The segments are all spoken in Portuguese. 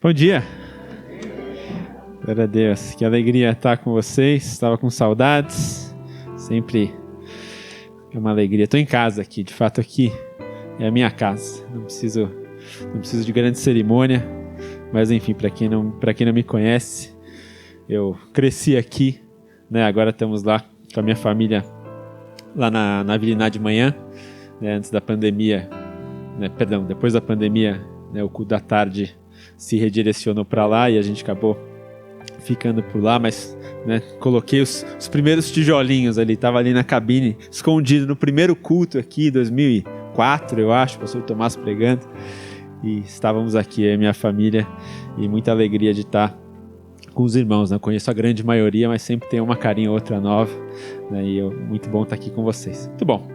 Bom dia. Glória a Deus, que alegria estar com vocês. Estava com saudades. Sempre é uma alegria. Estou em casa aqui, de fato aqui é a minha casa. Não preciso de grande cerimônia, mas enfim, para quem não me conhece, eu cresci aqui, né? Agora estamos lá com a minha família lá na Vila Iná de Manhã, né? Antes da pandemia, né? Perdão, depois da pandemia, né? O culto da tarde se redirecionou para lá e a gente acabou ficando por lá, mas, né, coloquei os primeiros tijolinhos ali, estava ali na cabine, escondido no primeiro culto aqui, 2004, eu acho, o pastor Tomás pregando, e estávamos aqui, eu e minha família, e muita alegria de estar com os irmãos, né? Eu conheço a grande maioria, mas sempre tem uma carinha ou outra nova, né? Muito bom estar aqui com vocês. Muito bom.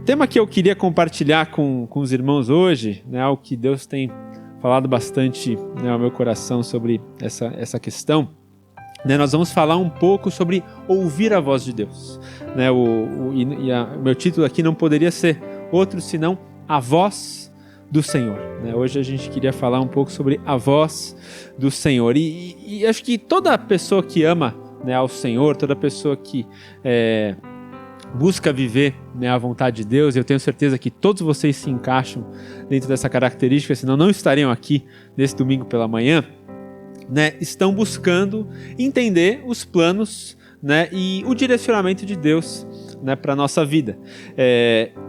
Tema que eu queria compartilhar com os irmãos hoje, né, algo que Deus tem falado bastante, né, ao meu coração sobre essa questão, né, nós vamos falar um pouco sobre ouvir a voz de Deus, né, o meu título aqui não poderia ser outro senão a voz do Senhor, né? Hoje a gente queria falar um pouco sobre a voz do Senhor e acho que toda pessoa que ama, né, ao Senhor, toda pessoa que busca viver, né, a vontade de Deus, e eu tenho certeza que todos vocês se encaixam dentro dessa característica, senão não estariam aqui nesse domingo pela manhã, né, estão buscando entender os planos, né, e o direcionamento de Deus, né, para a nossa vida.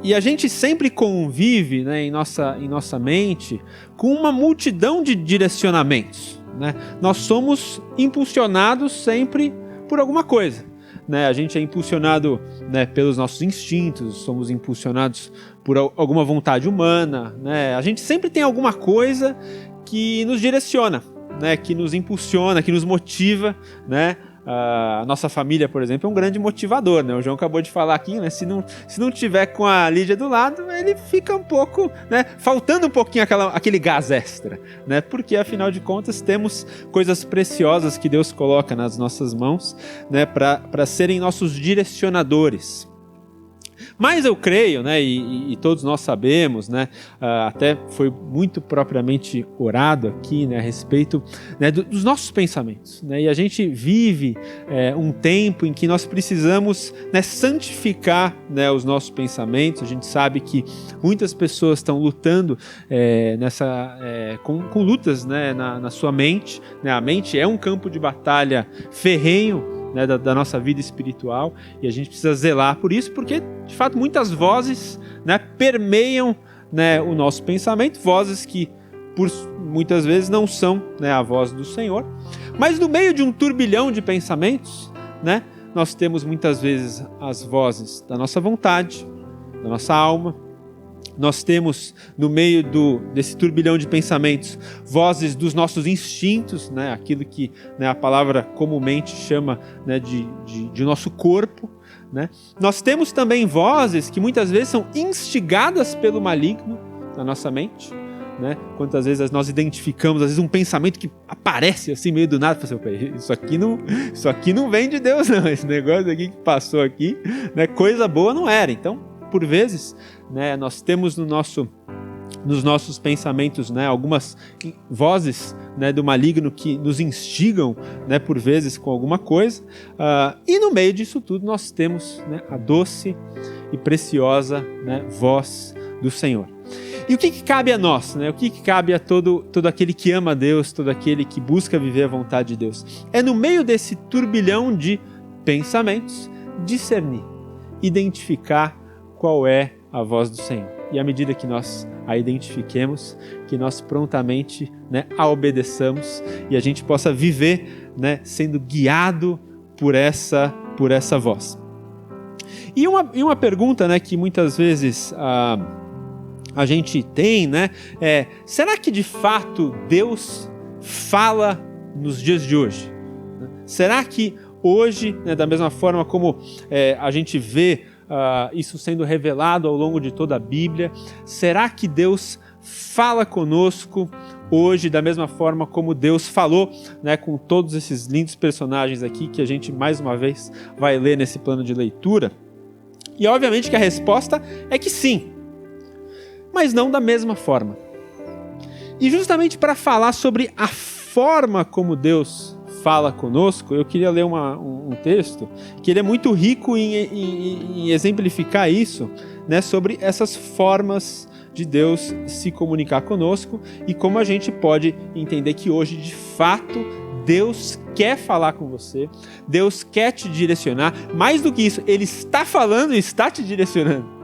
E a gente sempre convive, né, em nossa mente com uma multidão de direcionamentos, né? Nós somos impulsionados sempre por alguma coisa, né? A gente é impulsionado, né, pelos nossos instintos, somos impulsionados por alguma vontade humana, né? A gente sempre tem alguma coisa que nos direciona, né, que nos impulsiona, que nos motiva, né? A nossa família, por exemplo, é um grande motivador, né? O João acabou de falar aqui, né? Se não tiver com a Lídia do lado, ele fica um pouco, né, faltando um pouquinho aquele gás extra, né? Porque afinal de contas temos coisas preciosas que Deus coloca nas nossas mãos, né, para serem nossos direcionadores. Mas eu creio, né, e todos nós sabemos, né, até foi muito propriamente orado aqui, né, a respeito, né, dos nossos pensamentos, né, e a gente vive um tempo em que nós precisamos, né, santificar, né, os nossos pensamentos. A gente sabe que muitas pessoas estão lutando com lutas, né, na sua mente, né, a mente é um campo de batalha ferrenho, né, da nossa vida espiritual, e a gente precisa zelar por isso, porque de fato muitas vozes, né, permeiam, né, o nosso pensamento, vozes que muitas vezes não são, né, a voz do Senhor, mas no meio de um turbilhão de pensamentos, né, nós temos muitas vezes as vozes da nossa vontade, da nossa alma. Nós temos, no meio desse turbilhão de pensamentos, vozes dos nossos instintos, né? Aquilo que, né, a palavra comumente chama, né, de nosso corpo, né? Nós temos também vozes que muitas vezes são instigadas pelo maligno na nossa mente, né? Quantas vezes nós identificamos, às vezes, um pensamento que aparece assim meio do nada, isso aqui não vem de Deus, não. Esse negócio aqui que passou aqui, né, coisa boa não era. Então, por vezes, né, nós temos nos nossos pensamentos, né, algumas vozes, né, do maligno que nos instigam, né, por vezes com alguma coisa, e no meio disso tudo nós temos, né, a doce e preciosa, né, voz do Senhor. E o que cabe a nós, né? O que cabe a todo aquele que ama a Deus, todo aquele que busca viver a vontade de Deus? É no meio desse turbilhão de pensamentos discernir, identificar qual é a voz do Senhor. E à medida que nós a identifiquemos, que nós prontamente, né, a obedeçamos e a gente possa viver, né, sendo guiado por essa voz. E uma pergunta, né, que muitas vezes a gente tem, né, será que de fato Deus fala nos dias de hoje? Será que hoje, né, da mesma forma como a gente vê isso sendo revelado ao longo de toda a Bíblia, será que Deus fala conosco hoje da mesma forma como Deus falou, né, com todos esses lindos personagens aqui que a gente mais uma vez vai ler nesse plano de leitura? E obviamente que a resposta é que sim, mas não da mesma forma. E justamente para falar sobre a forma como Deus fala conosco, eu queria ler um texto que ele é muito rico em exemplificar isso, né, sobre essas formas de Deus se comunicar conosco e como a gente pode entender que hoje, de fato, Deus quer falar com você, Deus quer te direcionar. Mais do que isso, Ele está falando e está te direcionando.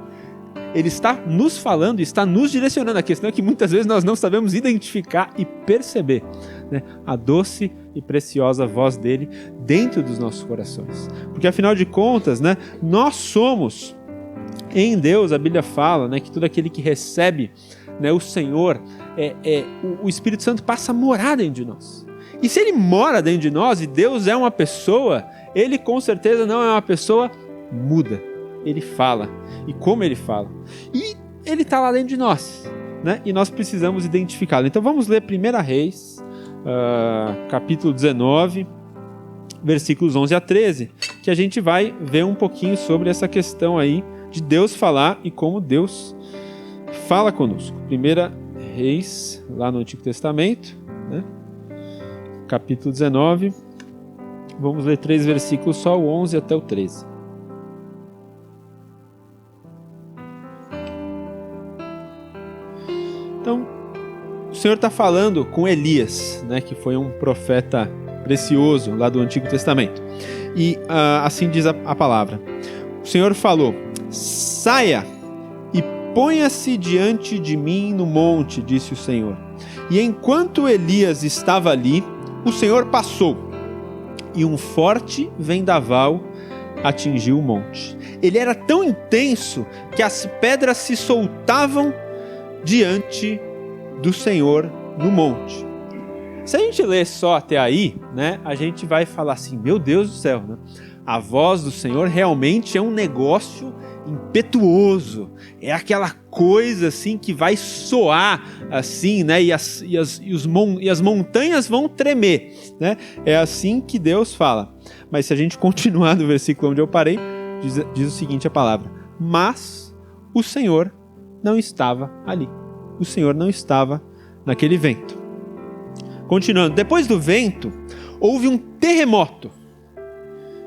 Ele está nos falando e está nos direcionando. A questão é que muitas vezes nós não sabemos identificar e perceber, né, a doce e preciosa voz dele dentro dos nossos corações. Porque afinal de contas, né, nós somos em Deus. A Bíblia fala, né, que todo aquele que recebe, né, o Senhor, o Espírito Santo passa a morar dentro de nós. E se ele mora dentro de nós e Deus é uma pessoa, ele com certeza não é uma pessoa muda. Ele fala. E como ele fala. E ele está lá dentro de nós, né? E nós precisamos identificá-lo. Então vamos ler 1 Reis, capítulo 19, versículos 11 a 13, que a gente vai ver um pouquinho sobre essa questão aí de Deus falar e como Deus fala conosco. 1 Reis, lá no Antigo Testamento, né? Capítulo 19, vamos ler 3 versículos, só o 11 até o 13. Então, o Senhor está falando com Elias, né, que foi um profeta precioso lá do Antigo Testamento. E assim diz a palavra. O Senhor falou: saia e ponha-se diante de mim no monte, disse o Senhor. E enquanto Elias estava ali, o Senhor passou, e um forte vendaval atingiu o monte. Ele era tão intenso que as pedras se soltavam diante do Senhor no monte. Se a gente ler só até aí, né, a gente vai falar assim: meu Deus do céu, né? A voz do Senhor realmente é um negócio impetuoso, é aquela coisa assim que vai soar assim, né? E as montanhas vão tremer, né? É assim que Deus fala. Mas se a gente continuar no versículo onde eu parei, diz o seguinte a palavra: mas o Senhor não estava ali. O Senhor não estava naquele vento. Continuando, depois do vento, houve um terremoto.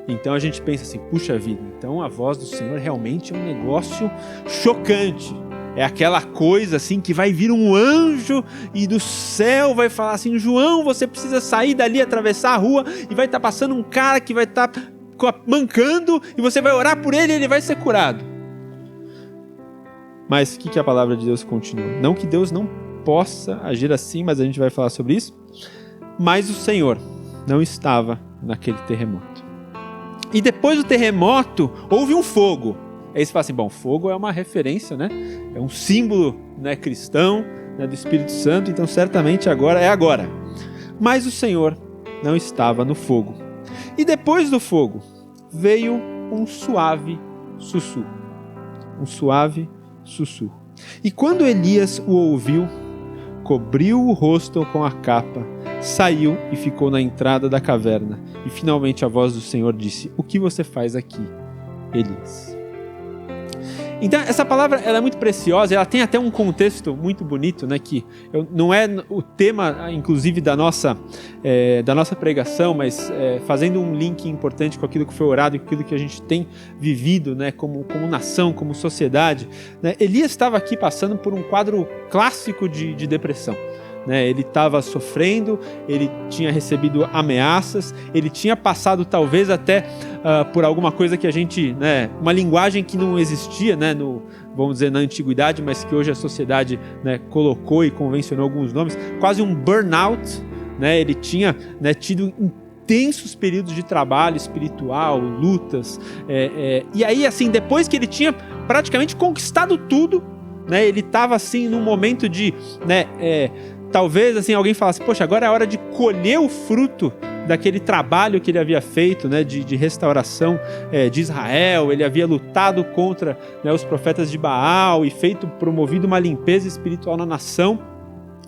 Então a gente pensa assim: puxa vida, então a voz do Senhor realmente é um negócio chocante. É aquela coisa assim que vai vir um anjo e do céu vai falar assim: João, você precisa sair dali, atravessar a rua, e vai estar passando um cara que vai estar mancando, e você vai orar por ele e ele vai ser curado. Mas o que a palavra de Deus continua? Não que Deus não possa agir assim, mas a gente vai falar sobre isso. Mas o Senhor não estava naquele terremoto. E depois do terremoto, houve um fogo. Aí você fala assim: bom, fogo é uma referência, né? É um símbolo, né, cristão, né, do Espírito Santo, então certamente agora é agora. Mas o Senhor não estava no fogo. E depois do fogo, veio um suave sussurro. Um suave sussurro. E quando Elias o ouviu, cobriu o rosto com a capa, saiu e ficou na entrada da caverna. E finalmente a voz do Senhor disse: o que você faz aqui, Elias? Então essa palavra ela é muito preciosa, ela tem até um contexto muito bonito, né, que não é o tema, inclusive, da nossa pregação, mas fazendo um link importante com aquilo que foi orado e com aquilo que a gente tem vivido, né, como nação, como sociedade, né? Elias estava aqui passando por um quadro clássico de depressão. Né, ele estava sofrendo, ele tinha recebido ameaças, ele tinha passado talvez até por alguma coisa que a gente, né, uma linguagem que não existia, né, vamos dizer, na antiguidade, mas que hoje a sociedade, né, colocou e convencionou alguns nomes, quase um burnout, né, ele tinha, né, tido intensos períodos de trabalho espiritual, lutas, e aí assim, depois que ele tinha praticamente conquistado tudo, né, ele estava assim num momento de, né, talvez assim, alguém falasse: poxa, agora é a hora de colher o fruto daquele trabalho que ele havia feito, né, de restauração de Israel. Ele havia lutado contra, né, os profetas de Baal e promovido uma limpeza espiritual na nação.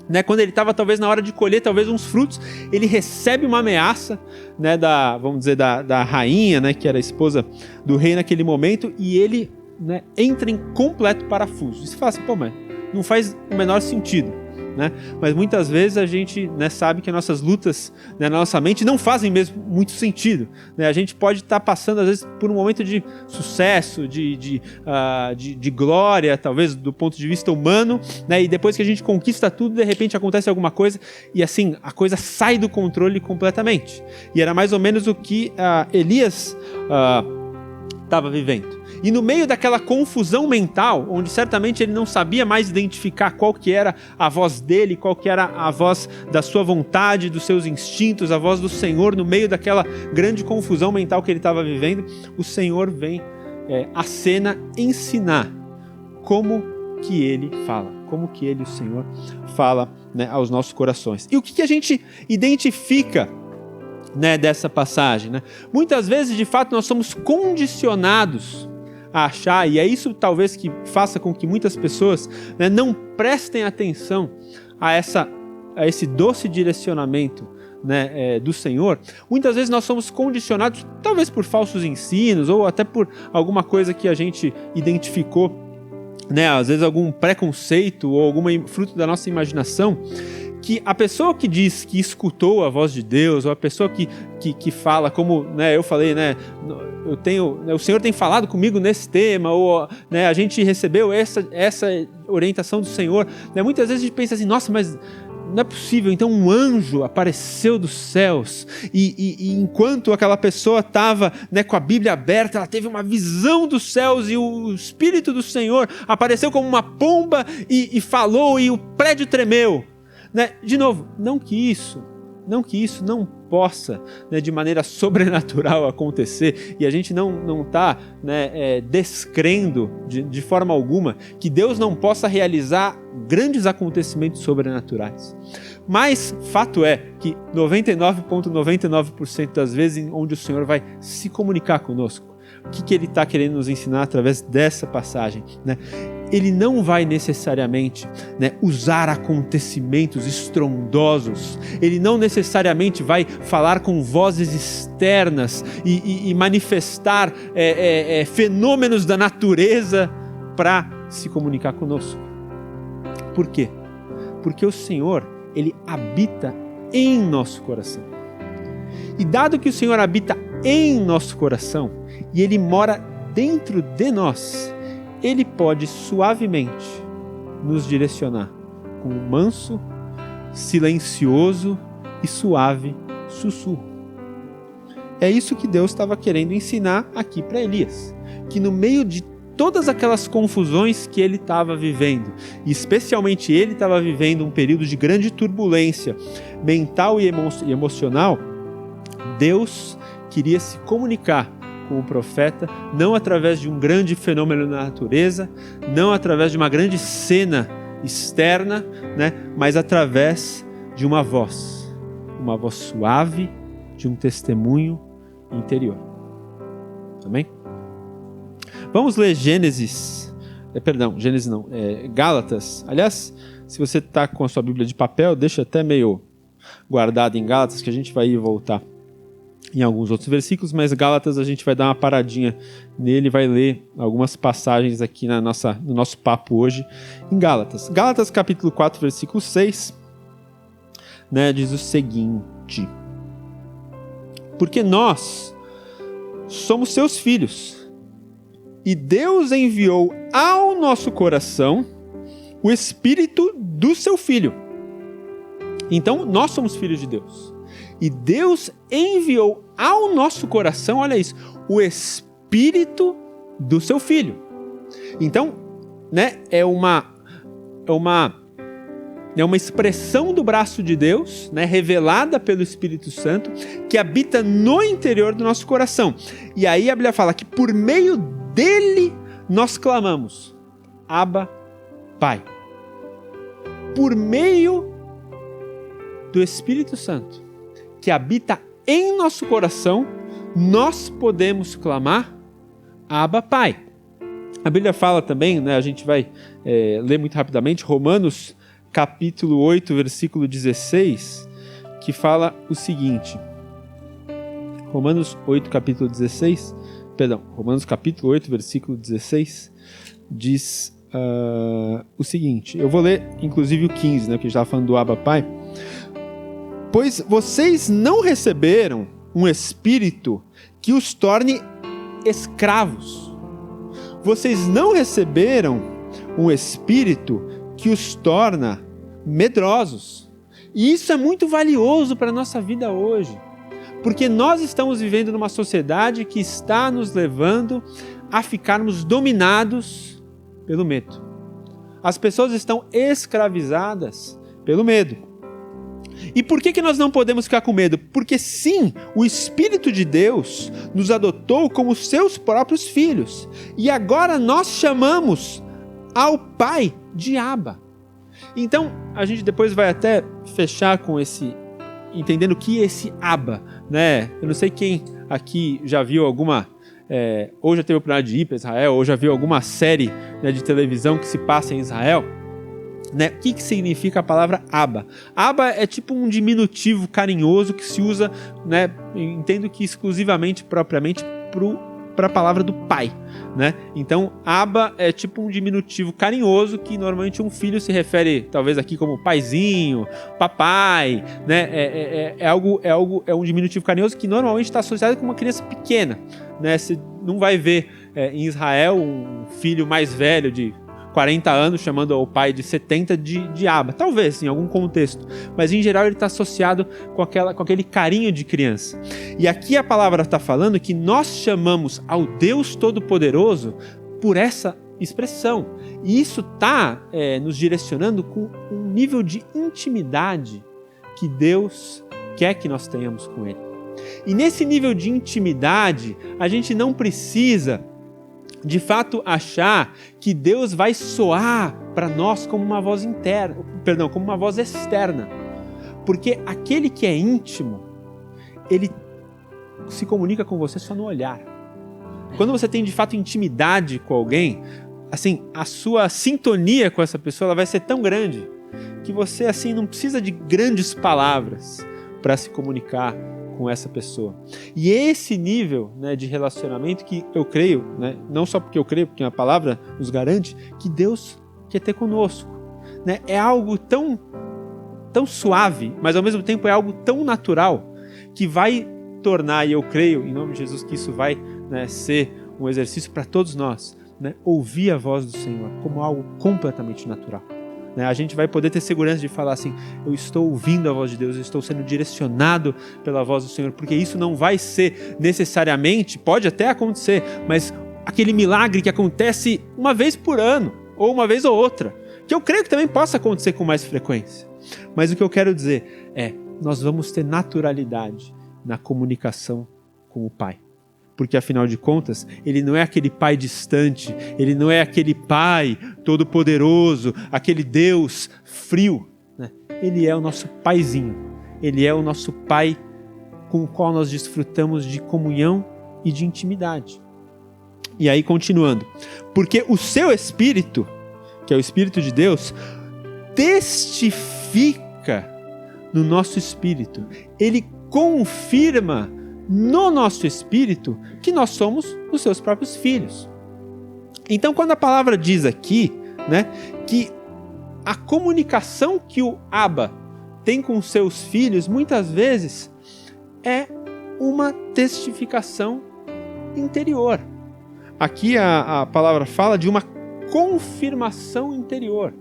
Né, quando ele estava talvez na hora de colher talvez uns frutos, ele recebe uma ameaça, né, vamos dizer, da rainha, né, que era a esposa do rei naquele momento, e ele, né, entra em completo parafuso. E você fala assim: pô, mas não faz o menor sentido. né? Mas muitas vezes a gente, né, sabe que nossas lutas, né, na nossa mente não fazem mesmo muito sentido, né? A gente pode estar passando às vezes por um momento de sucesso, de glória, talvez do ponto de vista humano, né? E depois que a gente conquista tudo, de repente acontece alguma coisa e assim a coisa sai do controle completamente. E era mais ou menos o que Elias estava vivendo. E no meio daquela confusão mental, onde certamente ele não sabia mais identificar qual que era a voz dele, qual que era a voz da sua vontade, dos seus instintos, a voz do Senhor, no meio daquela grande confusão mental que ele estava vivendo, o Senhor vem à cena ensinar como que ele fala, como que ele, o Senhor, fala, né, aos nossos corações. E o que a gente identifica, né, dessa passagem, né? Muitas vezes, de fato, nós somos condicionados a achar, e é isso talvez que faça com que muitas pessoas, né, não prestem atenção a esse doce direcionamento, né, do Senhor. Muitas vezes nós somos condicionados, talvez por falsos ensinos, ou até por alguma coisa que a gente identificou, né, às vezes algum preconceito, ou algum fruto da nossa imaginação, que a pessoa que diz que escutou a voz de Deus, ou a pessoa que fala, como, né, eu falei, né, o Senhor tem falado comigo nesse tema, ou, né, a gente recebeu essa orientação do Senhor, né, muitas vezes a gente pensa assim, nossa, mas não é possível, então um anjo apareceu dos céus, e enquanto aquela pessoa estava, né, com a Bíblia aberta, ela teve uma visão dos céus, e o Espírito do Senhor apareceu como uma pomba, e falou, e o prédio tremeu. Né? De novo, não que isso não possa, né, de maneira sobrenatural acontecer, e a gente não está, né, descrendo de forma alguma que Deus não possa realizar grandes acontecimentos sobrenaturais. Mas fato é que 99,99% das vezes onde o Senhor vai se comunicar conosco, o que Ele está querendo nos ensinar através dessa passagem, né? Ele não vai necessariamente, né, usar acontecimentos estrondosos, ele não necessariamente vai falar com vozes externas e manifestar fenômenos da natureza para se comunicar conosco. Por quê? Porque o Senhor, Ele habita em nosso coração. E dado que o Senhor habita em nosso coração e Ele mora dentro de nós, Ele pode suavemente nos direcionar com um manso, silencioso e suave sussurro. É isso que Deus estava querendo ensinar aqui para Elias, que no meio de todas aquelas confusões que ele estava vivendo, e especialmente ele estava vivendo um período de grande turbulência mental e emocional, Deus queria se comunicar com o profeta, não através de um grande fenômeno na natureza, não através de uma grande cena externa, né, mas através de uma voz suave, de um testemunho interior. Amém? Vamos ler Gálatas. Aliás, se você está com a sua Bíblia de papel, deixa até meio guardado em Gálatas, que a gente vai ir voltar em alguns outros versículos, mas Gálatas a gente vai dar uma paradinha nele, vai ler algumas passagens aqui no nosso papo hoje em Gálatas. Gálatas capítulo 4, versículo 6, né, diz o seguinte: porque nós somos seus filhos, e Deus enviou ao nosso coração o Espírito do seu Filho. Então, nós somos filhos de Deus. E Deus enviou ao nosso coração, olha isso, o Espírito do seu Filho. Então, né, é uma expressão do braço de Deus, né, revelada pelo Espírito Santo, que habita no interior do nosso coração. E aí a Bíblia fala que por meio dele nós clamamos: Abba, Pai. Por meio do Espírito Santo, que habita em nosso coração, nós podemos clamar: Abba, Pai. A Bíblia fala também, né, a gente vai ler muito rapidamente, Romanos capítulo 8, versículo 16, que fala o seguinte. Romanos capítulo 8, versículo 16, diz o seguinte, eu vou ler inclusive o 15, né, que a gente estava falando do Abba Pai. Pois vocês não receberam um espírito que os torne escravos. Vocês não receberam um espírito que os torna medrosos. E isso é muito valioso para a nossa vida hoje. Porque nós estamos vivendo numa sociedade que está nos levando a ficarmos dominados pelo medo. As pessoas estão escravizadas pelo medo. E por que nós não podemos ficar com medo? Porque sim, o Espírito de Deus nos adotou como seus próprios filhos. E agora nós chamamos ao Pai de Abba. Então, a gente depois vai até fechar com esse, entendendo o que é esse Abba, né? Eu não sei quem aqui já viu alguma, ou já teve a oportunidade de ir para Israel, ou já viu alguma série, né, de televisão que se passa em Israel. Né? O que significa a palavra Abba? Abba é tipo um diminutivo carinhoso que se usa, né, entendo que exclusivamente, propriamente, para a palavra do pai. Né? Então, Abba é tipo um diminutivo carinhoso que normalmente um filho se refere, talvez aqui como paizinho, papai. Né? É um diminutivo carinhoso que normalmente está associado com uma criança pequena. Né? Você não vai ver em Israel um filho mais velho de 40 anos chamando o pai de 70 de Abba. Talvez, em algum contexto. Mas, em geral, ele está associado com aquele carinho de criança. E aqui a palavra está falando que nós chamamos ao Deus Todo-Poderoso por essa expressão. E isso está nos direcionando com um nível de intimidade que Deus quer que nós tenhamos com Ele. E nesse nível de intimidade, a gente não precisa de fato achar que Deus vai soar para nós como uma voz como uma voz externa. Porque aquele que é íntimo, ele se comunica com você só no olhar. Quando você tem de fato intimidade com alguém, assim, a sua sintonia com essa pessoa ela vai ser tão grande que você assim não precisa de grandes palavras para se comunicar com essa pessoa. E esse nível, né, de relacionamento que eu creio, né, não só porque eu creio, porque a palavra nos garante, que Deus quer ter conosco. Né? É algo tão suave, mas ao mesmo tempo é algo tão natural, que vai tornar, e eu creio, em nome de Jesus, que isso vai, né, ser um exercício para todos nós, né, ouvir a voz do Senhor como algo completamente natural. A gente vai poder ter segurança de falar assim, eu estou ouvindo a voz de Deus, eu estou sendo direcionado pela voz do Senhor, porque isso não vai ser necessariamente, pode até acontecer, mas aquele milagre que acontece uma vez por ano, ou uma vez ou outra, que eu creio que também possa acontecer com mais frequência. Mas o que eu quero dizer é, nós vamos ter naturalidade na comunicação com o Pai. Porque, afinal de contas, Ele não é aquele Pai distante, Ele não é aquele Pai todo-poderoso, aquele Deus frio. Né? Ele é o nosso Paizinho, Ele é o nosso Pai com o qual nós desfrutamos de comunhão e de intimidade. E aí, continuando, porque o seu Espírito, que é o Espírito de Deus, testifica no nosso espírito, Ele confirma no nosso espírito que nós somos os seus próprios filhos. Então, quando a palavra diz aqui, né, que a comunicação que o Abba tem com seus filhos, muitas vezes, é uma testificação interior. Aqui a palavra fala de uma confirmação interior.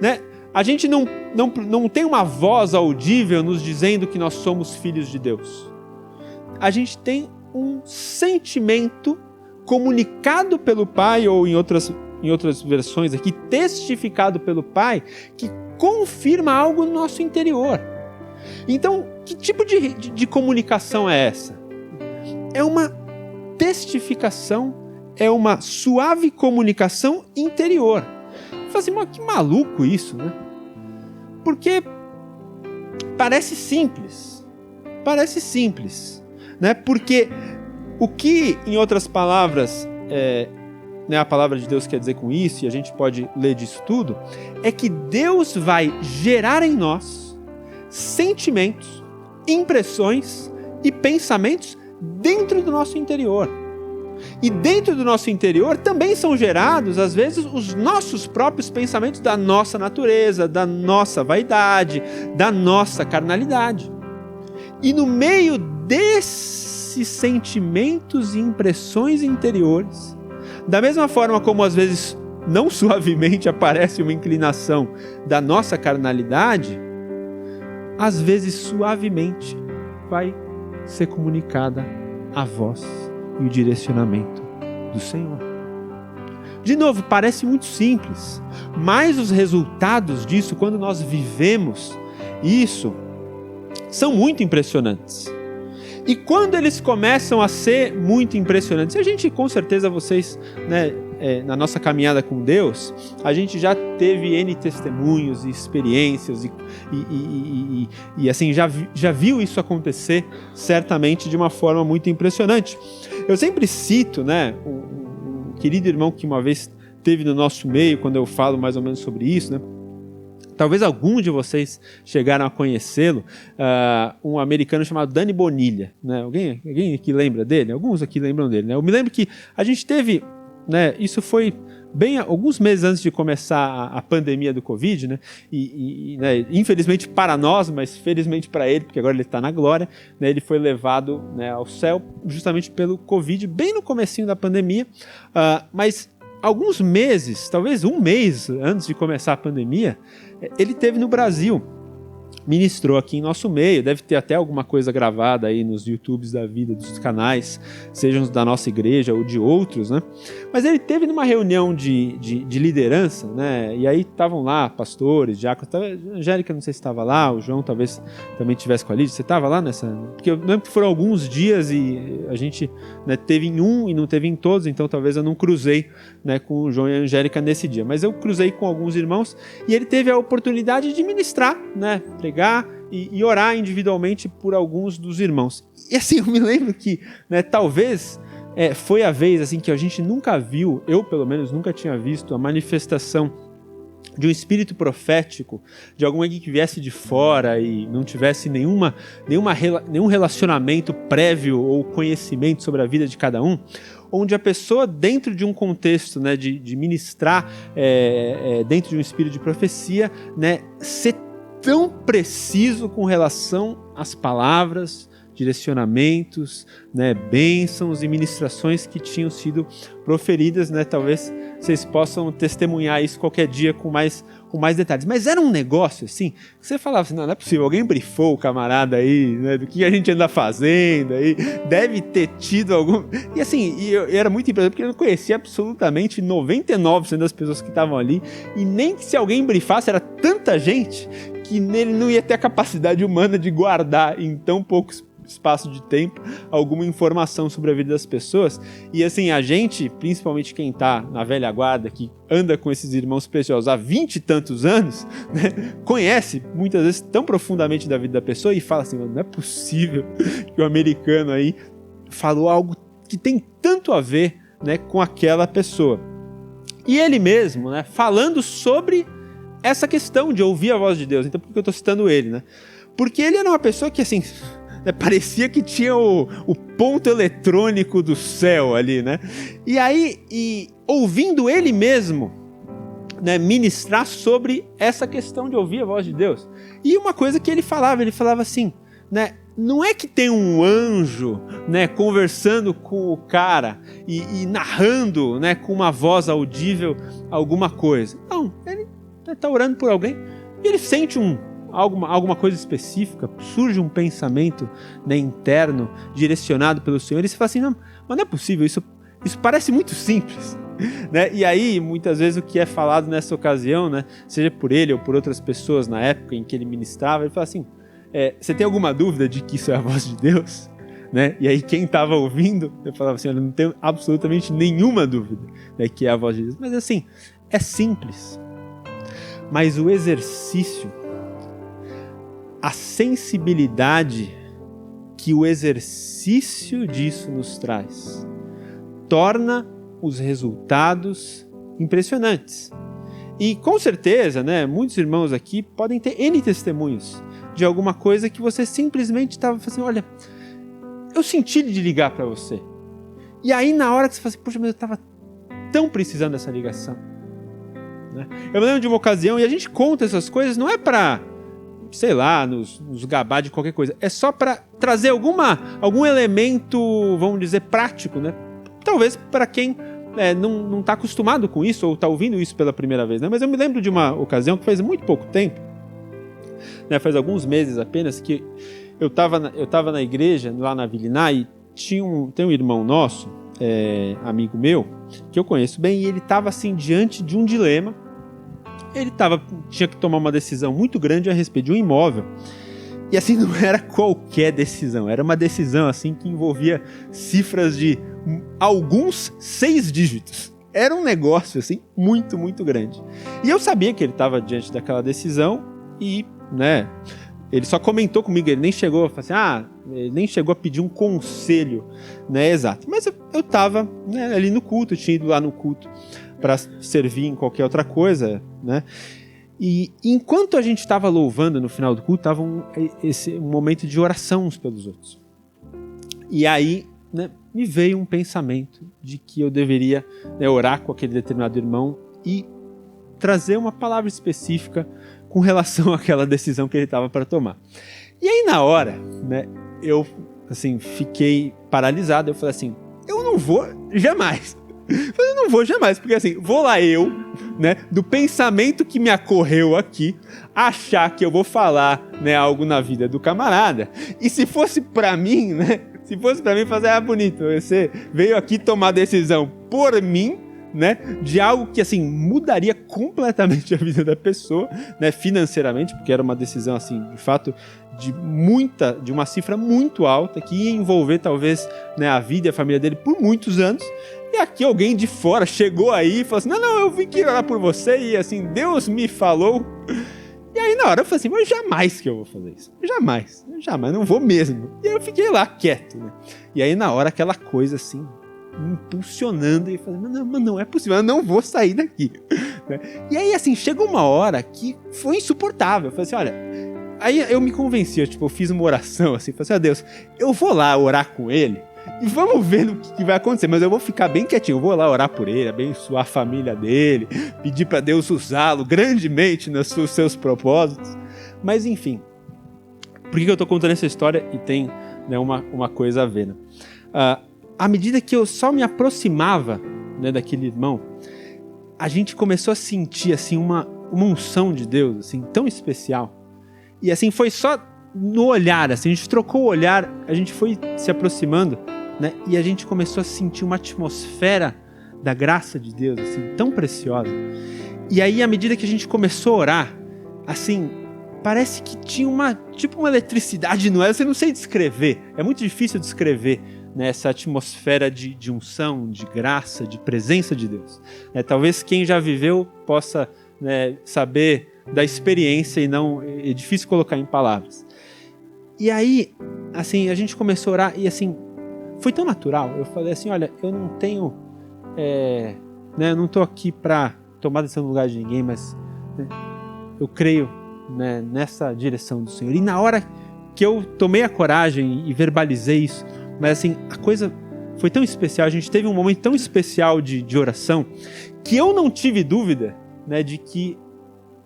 Né? A gente não tem uma voz audível nos dizendo que nós somos filhos de Deus. A gente tem um sentimento comunicado pelo Pai, ou em outras versões aqui, testificado pelo Pai, que confirma algo no nosso interior. Então, que tipo de comunicação é essa? É uma testificação, é uma suave comunicação interior. Fala assim, mas que maluco isso, né? Porque parece simples, né? Porque o que, em outras palavras, né, a palavra de Deus quer dizer com isso, e a gente pode ler disso tudo, é que Deus vai gerar em nós sentimentos, impressões e pensamentos dentro do nosso interior. E dentro do nosso interior também são gerados, às vezes, os nossos próprios pensamentos da nossa natureza, da nossa vaidade, da nossa carnalidade. E no meio desses sentimentos e impressões interiores, da mesma forma como às vezes não suavemente aparece uma inclinação da nossa carnalidade, às vezes suavemente vai ser comunicada a voz e o direcionamento do Senhor. De novo, parece muito simples, mas os resultados disso, quando nós vivemos isso, são muito impressionantes. E quando eles começam a ser muito impressionantes, a gente, com certeza, vocês, né, na nossa caminhada com Deus, a gente já teve N testemunhos e experiências e assim, já viu isso acontecer certamente de uma forma muito impressionante. Eu sempre cito, né, um querido irmão que uma vez teve no nosso meio, quando eu falo mais ou menos sobre isso, né? Talvez alguns de vocês chegaram a conhecê-lo, um americano chamado Danny Bonilha, né? Alguém aqui lembra dele? Alguns aqui lembram dele, né? Eu me lembro que a gente teve, né, isso foi bem alguns meses antes de começar a pandemia do Covid, né? Né, infelizmente para nós, mas felizmente para ele, porque agora ele está na glória, né? Ele foi levado, né, ao céu justamente pelo Covid, bem no comecinho da pandemia, mas alguns meses, talvez um mês antes de começar a pandemia, ele esteve no Brasil, ministrou aqui em nosso meio, deve ter até alguma coisa gravada aí nos YouTubes da vida, dos canais, sejam da nossa igreja ou de outros, né? Mas ele esteve numa reunião de liderança, né? E aí estavam lá pastores, diáconos, a Angélica não sei se estava lá, o João talvez também estivesse com a Lídia, você estava lá nessa? Porque eu lembro que foram alguns dias e a gente, né, teve em um e não teve em todos, então talvez eu não cruzei, né, com o João e a Angélica nesse dia, mas eu cruzei com alguns irmãos e ele teve a oportunidade de ministrar, né, pregar e orar individualmente por alguns dos irmãos. E assim, eu me lembro que, né, talvez foi a vez assim, que a gente nunca viu, eu pelo menos nunca tinha visto a manifestação de um espírito profético, de alguém que viesse de fora e não tivesse nenhum relacionamento prévio ou conhecimento sobre a vida de cada um, onde a pessoa, dentro de um contexto, né, de ministrar dentro de um espírito de profecia, né, ser tão preciso com relação às palavras, direcionamentos, né, bênçãos e ministrações que tinham sido proferidas, né? Talvez vocês possam testemunhar isso qualquer dia com mais detalhes. Mas era um negócio assim, que você falava assim, não é possível, alguém brifou o camarada aí, né, do que a gente anda fazendo aí, deve ter tido algum... E assim, eu era muito impressionante, porque eu não conhecia absolutamente 99% das pessoas que estavam ali, e nem que se alguém brifasse, era tanta gente que nele não ia ter a capacidade humana de guardar em tão pouco espaço de tempo alguma informação sobre a vida das pessoas. E assim, a gente, principalmente quem está na velha guarda, que anda com esses irmãos preciosos há 20 e tantos anos, né, conhece muitas vezes tão profundamente da vida da pessoa e fala assim, não é possível que o americano aí falou algo que tem tanto a ver, né, com aquela pessoa. E ele mesmo, né, falando sobre essa questão de ouvir a voz de Deus. Então por que eu estou citando ele, né? Porque ele era uma pessoa que assim, né, parecia que tinha o ponto eletrônico do céu ali, né? E aí, ouvindo ele mesmo, né, ministrar sobre essa questão de ouvir a voz de Deus. E uma coisa que ele falava assim, né? Não é que tem um anjo, né, conversando com o cara e narrando, né, com uma voz audível alguma coisa. Não, ele está orando por alguém e ele sente alguma coisa específica, surge um pensamento, né, interno, direcionado pelo Senhor, e você fala assim, não, mas não é possível, isso parece muito simples, né? E aí, muitas vezes o que é falado nessa ocasião, né, seja por ele ou por outras pessoas na época em que ele ministrava, ele fala assim, você tem alguma dúvida de que isso é a voz de Deus? Né? E aí quem estava ouvindo, eu falava assim, eu não tenho absolutamente nenhuma dúvida, né, que é a voz de Deus. Mas assim, é simples. Mas o exercício, a sensibilidade que o exercício disso nos traz, torna os resultados impressionantes. E com certeza, né, muitos irmãos aqui podem ter N testemunhos de alguma coisa que você simplesmente estava fazendo, olha, eu senti de ligar para você. E aí na hora que você fala assim, poxa, mas eu estava tão precisando dessa ligação. Né? Eu me lembro de uma ocasião, e a gente conta essas coisas, não é para, sei lá, nos gabar de qualquer coisa, é só para trazer algum elemento, vamos dizer, prático, né? Talvez para quem não está acostumado com isso, ou está ouvindo isso pela primeira vez, né? Mas eu me lembro de uma ocasião que faz muito pouco tempo, né? Faz alguns meses apenas, que eu estava na igreja, lá na Vila Iná, e tem um irmão nosso, amigo meu, que eu conheço bem, e ele estava assim, diante de um dilema. Ele tinha que tomar uma decisão muito grande a respeito de um imóvel. E assim, não era qualquer decisão, era uma decisão assim que envolvia cifras de alguns 6 dígitos. Era um negócio assim muito, muito grande. E eu sabia que ele estava diante daquela decisão e, né, ele só comentou comigo, ele nem chegou a falar assim, ele nem chegou a pedir um conselho, né, exato. Mas eu estava, né, ali no culto, eu tinha ido lá no culto para servir em qualquer outra coisa, né? E enquanto a gente estava louvando no final do culto, estava um momento de oração uns pelos outros. E aí, né, me veio um pensamento de que eu deveria, né, orar com aquele determinado irmão e trazer uma palavra específica com relação àquela decisão que ele estava para tomar. E aí na hora, né, eu assim, fiquei paralisado, eu falei assim, eu não vou jamais, porque assim, vou lá eu, né, do pensamento que me ocorreu aqui, achar que eu vou falar, né, algo na vida do camarada, e se fosse pra mim, né, fazer, bonito, você veio aqui tomar decisão por mim, né, de algo que assim, mudaria completamente a vida da pessoa, né, financeiramente, porque era uma decisão assim, de fato, de uma cifra muito alta, que ia envolver talvez, né, a vida e a família dele por muitos anos. E aqui alguém de fora chegou aí e falou assim, não, eu vim aqui orar por você e assim, Deus me falou. E aí na hora eu falei assim, mas jamais que eu vou fazer isso. Jamais, não vou mesmo. E aí eu fiquei lá quieto, né? E aí na hora aquela coisa assim, me impulsionando e falando, mas não é possível, eu não vou sair daqui. E aí assim, chegou uma hora que foi insuportável. Eu falei assim, olha, aí eu me convenci, eu fiz uma oração assim, falei assim, Deus, eu vou lá orar com ele, e vamos ver o que vai acontecer, mas eu vou ficar bem quietinho, eu vou lá orar por ele, abençoar a família dele, pedir para Deus usá-lo grandemente nos seus propósitos. Mas enfim, por que eu estou contando essa história? E tem, né, uma coisa a ver, né? À medida que eu só me aproximava, né, daquele irmão, a gente começou a sentir assim, uma unção de Deus assim, tão especial. E assim, foi só no olhar, assim, a gente trocou o olhar, a gente foi se aproximando, né, e a gente começou a sentir uma atmosfera da graça de Deus, assim, tão preciosa. E aí, à medida que a gente começou a orar, assim, parece que tinha uma eletricidade no ar, eu não sei descrever, é muito difícil descrever, né, essa atmosfera de unção, de graça, de presença de Deus. Talvez quem já viveu possa, né, saber da experiência e não é difícil colocar em palavras. E aí, assim, a gente começou a orar e assim, foi tão natural. Eu falei assim, olha, eu não tenho, né, eu não estou aqui para tomar decisão no lugar de ninguém, mas, né, eu creio, né, nessa direção do Senhor. E na hora que eu tomei a coragem e verbalizei isso, mas assim, a coisa foi tão especial, a gente teve um momento tão especial de oração, que eu não tive dúvida, né, de que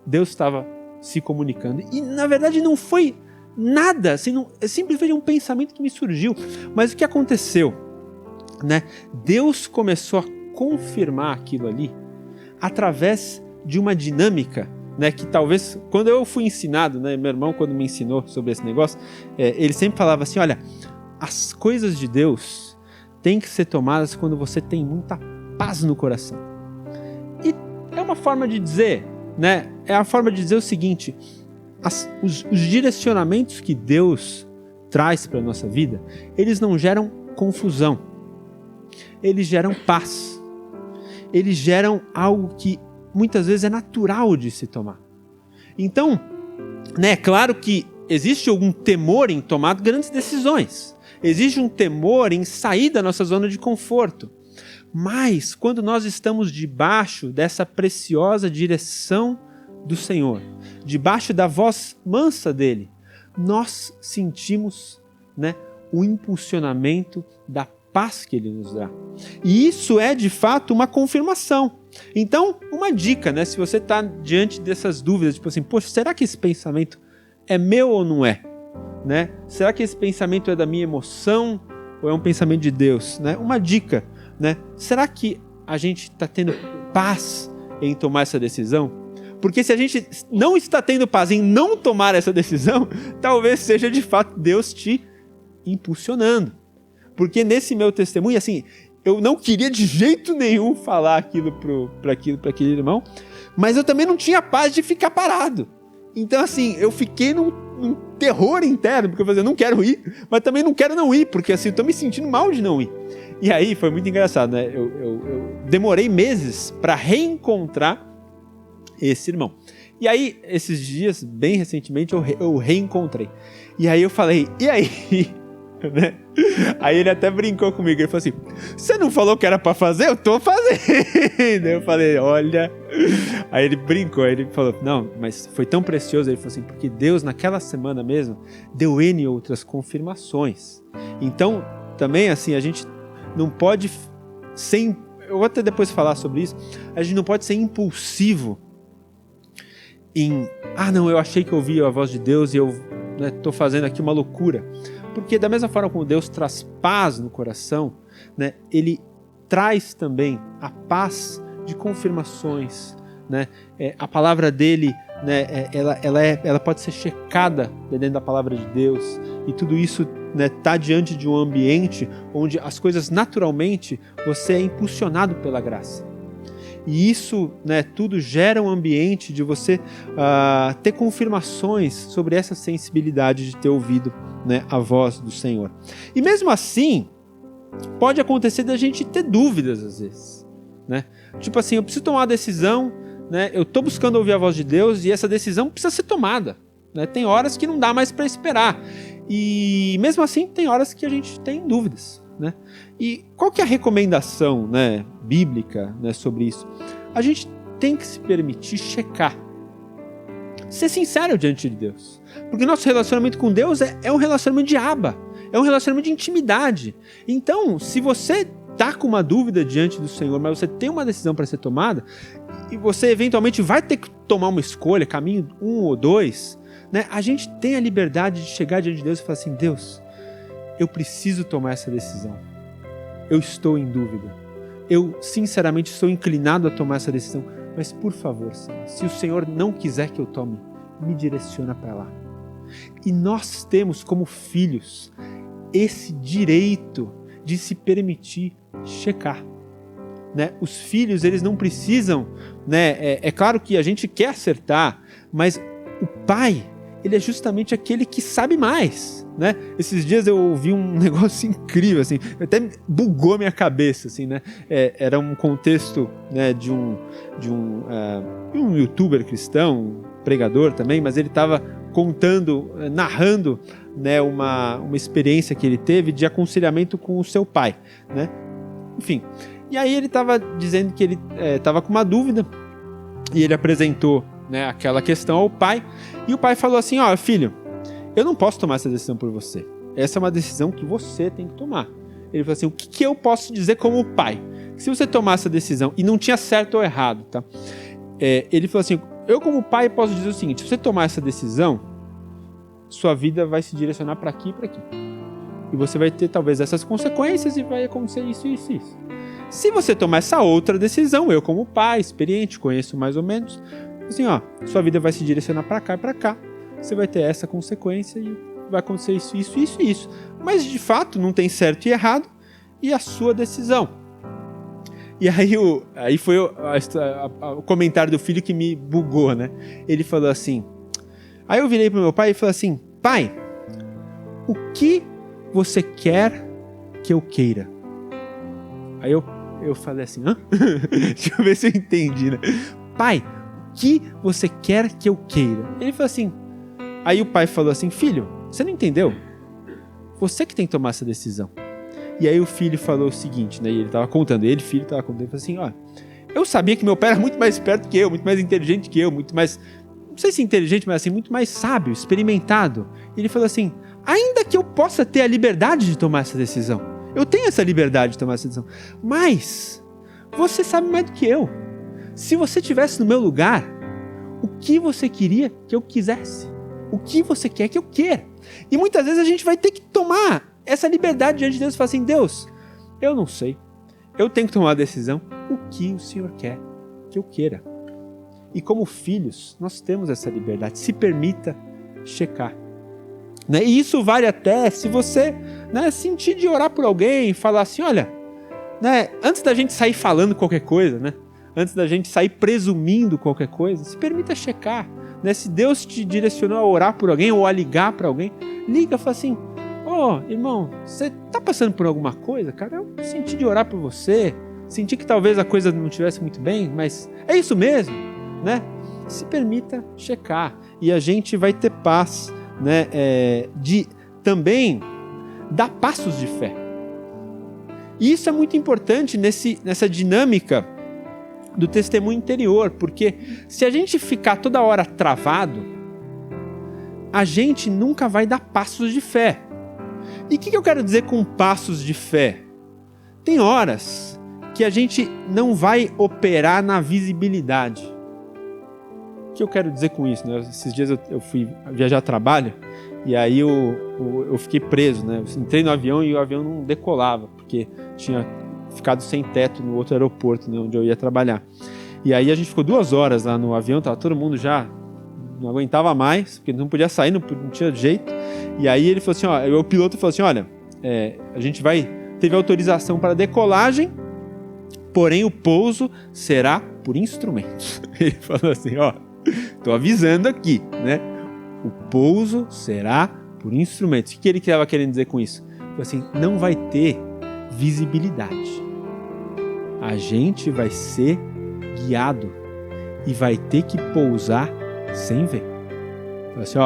Deus estava se comunicando. E na verdade não foi nada, assim, simplesmente um pensamento que me surgiu. Mas o que aconteceu? Né? Deus começou a confirmar aquilo ali através de uma dinâmica, né, que talvez, quando eu fui ensinado, né, meu irmão quando me ensinou sobre esse negócio, ele sempre falava assim, olha, as coisas de Deus têm que ser tomadas quando você tem muita paz no coração. E é uma forma de dizer, né, é a forma de dizer o seguinte, os direcionamentos que Deus traz para a nossa vida, eles não geram confusão, eles geram paz, eles geram algo que muitas vezes é natural de se tomar. Então, né, é claro que existe algum temor em tomar grandes decisões, existe um temor em sair da nossa zona de conforto, mas quando nós estamos debaixo dessa preciosa direção do Senhor, debaixo da voz mansa dele, nós sentimos, né, o impulsionamento da paz que ele nos dá. E isso é, de fato, uma confirmação. Então, uma dica, né? Se você está diante dessas dúvidas, tipo assim, poxa, será que esse pensamento é meu ou não é? Né? Será que esse pensamento é da minha emoção ou é um pensamento de Deus? Né? Uma dica, né? Será que a gente está tendo paz em tomar essa decisão? Porque se a gente não está tendo paz em não tomar essa decisão, talvez seja de fato Deus te impulsionando. Porque nesse meu testemunho, assim, eu não queria de jeito nenhum falar aquilo para aquele irmão, mas eu também não tinha paz de ficar parado. Então, assim, eu fiquei num terror interno, porque eu falei, eu não quero ir, mas também não quero não ir, porque assim, eu tô me sentindo mal de não ir. E aí foi muito engraçado, né? Eu demorei meses para reencontrar esse irmão. E aí, esses dias, bem recentemente, eu reencontrei. E aí eu falei, e aí? Né? Aí ele até brincou comigo, ele falou assim, você não falou que era pra fazer? Eu tô fazendo. Eu falei, olha. Aí ele brincou, aí ele falou, não, mas foi tão precioso. Ele falou assim, porque Deus naquela semana mesmo deu N outras confirmações. Então, também assim, a gente não pode ser, eu vou até depois falar sobre isso, a gente não pode ser impulsivo em, não, eu achei que eu ouvi a voz de Deus e eu tô fazendo aqui uma loucura. Porque da mesma forma como Deus traz paz no coração, né, Ele traz também a paz de confirmações. Né? A palavra dele, né, ela pode ser checada dentro da palavra de Deus. E tudo isso está diante de um ambiente onde as coisas naturalmente você é impulsionado pela graça. E isso, né, tudo gera um ambiente de você ter confirmações sobre essa sensibilidade de ter ouvido, né, a voz do Senhor. E mesmo assim, pode acontecer da gente ter dúvidas às vezes. Né? Tipo assim, eu preciso tomar uma decisão, né, eu estou buscando ouvir a voz de Deus e essa decisão precisa ser tomada. Né? Tem horas que não dá mais para esperar. E mesmo assim, tem horas que a gente tem dúvidas. Né? E qual que é a recomendação, né, bíblica, né, sobre isso? A gente tem que se permitir checar, ser sincero diante de Deus, porque nosso relacionamento com Deus é um relacionamento de aba, é um relacionamento de intimidade. Então, se você está com uma dúvida diante do Senhor, mas você tem uma decisão para ser tomada, e você eventualmente vai ter que tomar uma escolha, caminho 1 ou 2, né, a gente tem a liberdade de chegar diante de Deus e falar assim, Deus, eu preciso tomar essa decisão. Eu estou em dúvida. Eu, sinceramente, estou inclinado a tomar essa decisão. Mas, por favor, Senhor, se o Senhor não quiser que eu tome, me direciona para lá. E nós temos, como filhos, esse direito de se permitir checar. Né? Os filhos, eles não precisam... Né? É claro que a gente quer acertar, mas o pai... ele é justamente aquele que sabe mais, né? Esses dias eu ouvi um negócio incrível, assim, até bugou minha cabeça, assim, né? Era um contexto, né, de um youtuber cristão, um pregador também, mas ele estava contando, narrando, né, uma experiência que ele teve de aconselhamento com o seu pai, né? Enfim, e aí ele estava dizendo que ele estava com uma dúvida e ele apresentou, né, aquela questão ao pai, e o pai falou assim, filho, eu não posso tomar essa decisão por você, essa é uma decisão que você tem que tomar. Ele falou assim, o que eu posso dizer como pai? Se você tomar essa decisão, e não tinha certo ou errado, tá? Ele falou assim, eu como pai posso dizer o seguinte, se você tomar essa decisão, sua vida vai se direcionar para aqui e para aqui, e você vai ter talvez essas consequências e vai acontecer isso, isso, isso. Se você tomar essa outra decisão, eu como pai, experiente, conheço mais ou menos, assim, sua vida vai se direcionar para cá e para cá. Você vai ter essa consequência e vai acontecer isso, isso, isso e isso. Mas, de fato, não tem certo e errado e a sua decisão. E aí foi o comentário do filho que me bugou, né? Ele falou assim... Aí eu virei pro meu pai e falei assim, pai, o que você quer que eu queira? Aí eu falei assim, Deixa eu ver se eu entendi, né? Pai, que você quer que eu queira? Ele falou assim, aí o pai falou assim, filho, você não entendeu? Você que tem que tomar essa decisão. E aí o filho falou o seguinte, né? E ele estava contando, ele estava contando, ele falou assim, eu sabia que meu pai era muito mais esperto que eu, muito mais inteligente que eu, muito mais, não sei se inteligente, mas assim, muito mais sábio, experimentado. E ele falou assim, ainda que eu possa ter a liberdade de tomar essa decisão, Eu tenho essa liberdade de tomar essa decisão. Mas você sabe mais do que eu. Se você estivesse no meu lugar, o que você queria que eu quisesse? O que você quer que eu queira? E muitas vezes a gente vai ter que tomar essa liberdade diante de Deus e falar assim, Deus, eu não sei. Eu tenho que tomar a decisão. O que o Senhor quer que eu queira? E como filhos, nós temos essa liberdade. Se permita checar. Né? E isso vale até se você, né, sentir de orar por alguém, falar assim, olha, né, antes da gente sair falando qualquer coisa, né, antes da gente sair presumindo qualquer coisa, se permita checar. Né? Se Deus te direcionou a orar por alguém ou a ligar para alguém, liga e fala assim, irmão, você está passando por alguma coisa? Cara, eu senti de orar por você, senti que talvez a coisa não estivesse muito bem, mas é isso mesmo, né? Se permita checar e a gente vai ter paz, né, de também dar passos de fé. E isso é muito importante nessa dinâmica do testemunho interior, porque se a gente ficar toda hora travado, a gente nunca vai dar passos de fé. E o que eu quero dizer com passos de fé? Tem horas que a gente não vai operar na visibilidade. O que eu quero dizer com isso? Né? Esses dias eu fui viajar a trabalho e aí eu fiquei preso. Né? Eu entrei no avião e o avião não decolava, porque tinha ficado sem teto no outro aeroporto, né, onde eu ia trabalhar. E aí a gente ficou 2 horas lá no avião, tava todo mundo já não aguentava mais, porque não podia sair, não tinha jeito. E aí ele falou assim, o piloto falou assim, olha, a gente teve autorização para decolagem, porém o pouso será por instrumentos. Ele falou assim, tô avisando aqui, né? O pouso será por instrumentos. O que ele estava querendo dizer com isso? Ele falou assim, não vai ter visibilidade. A gente vai ser guiado e vai ter que pousar sem ver. Assim,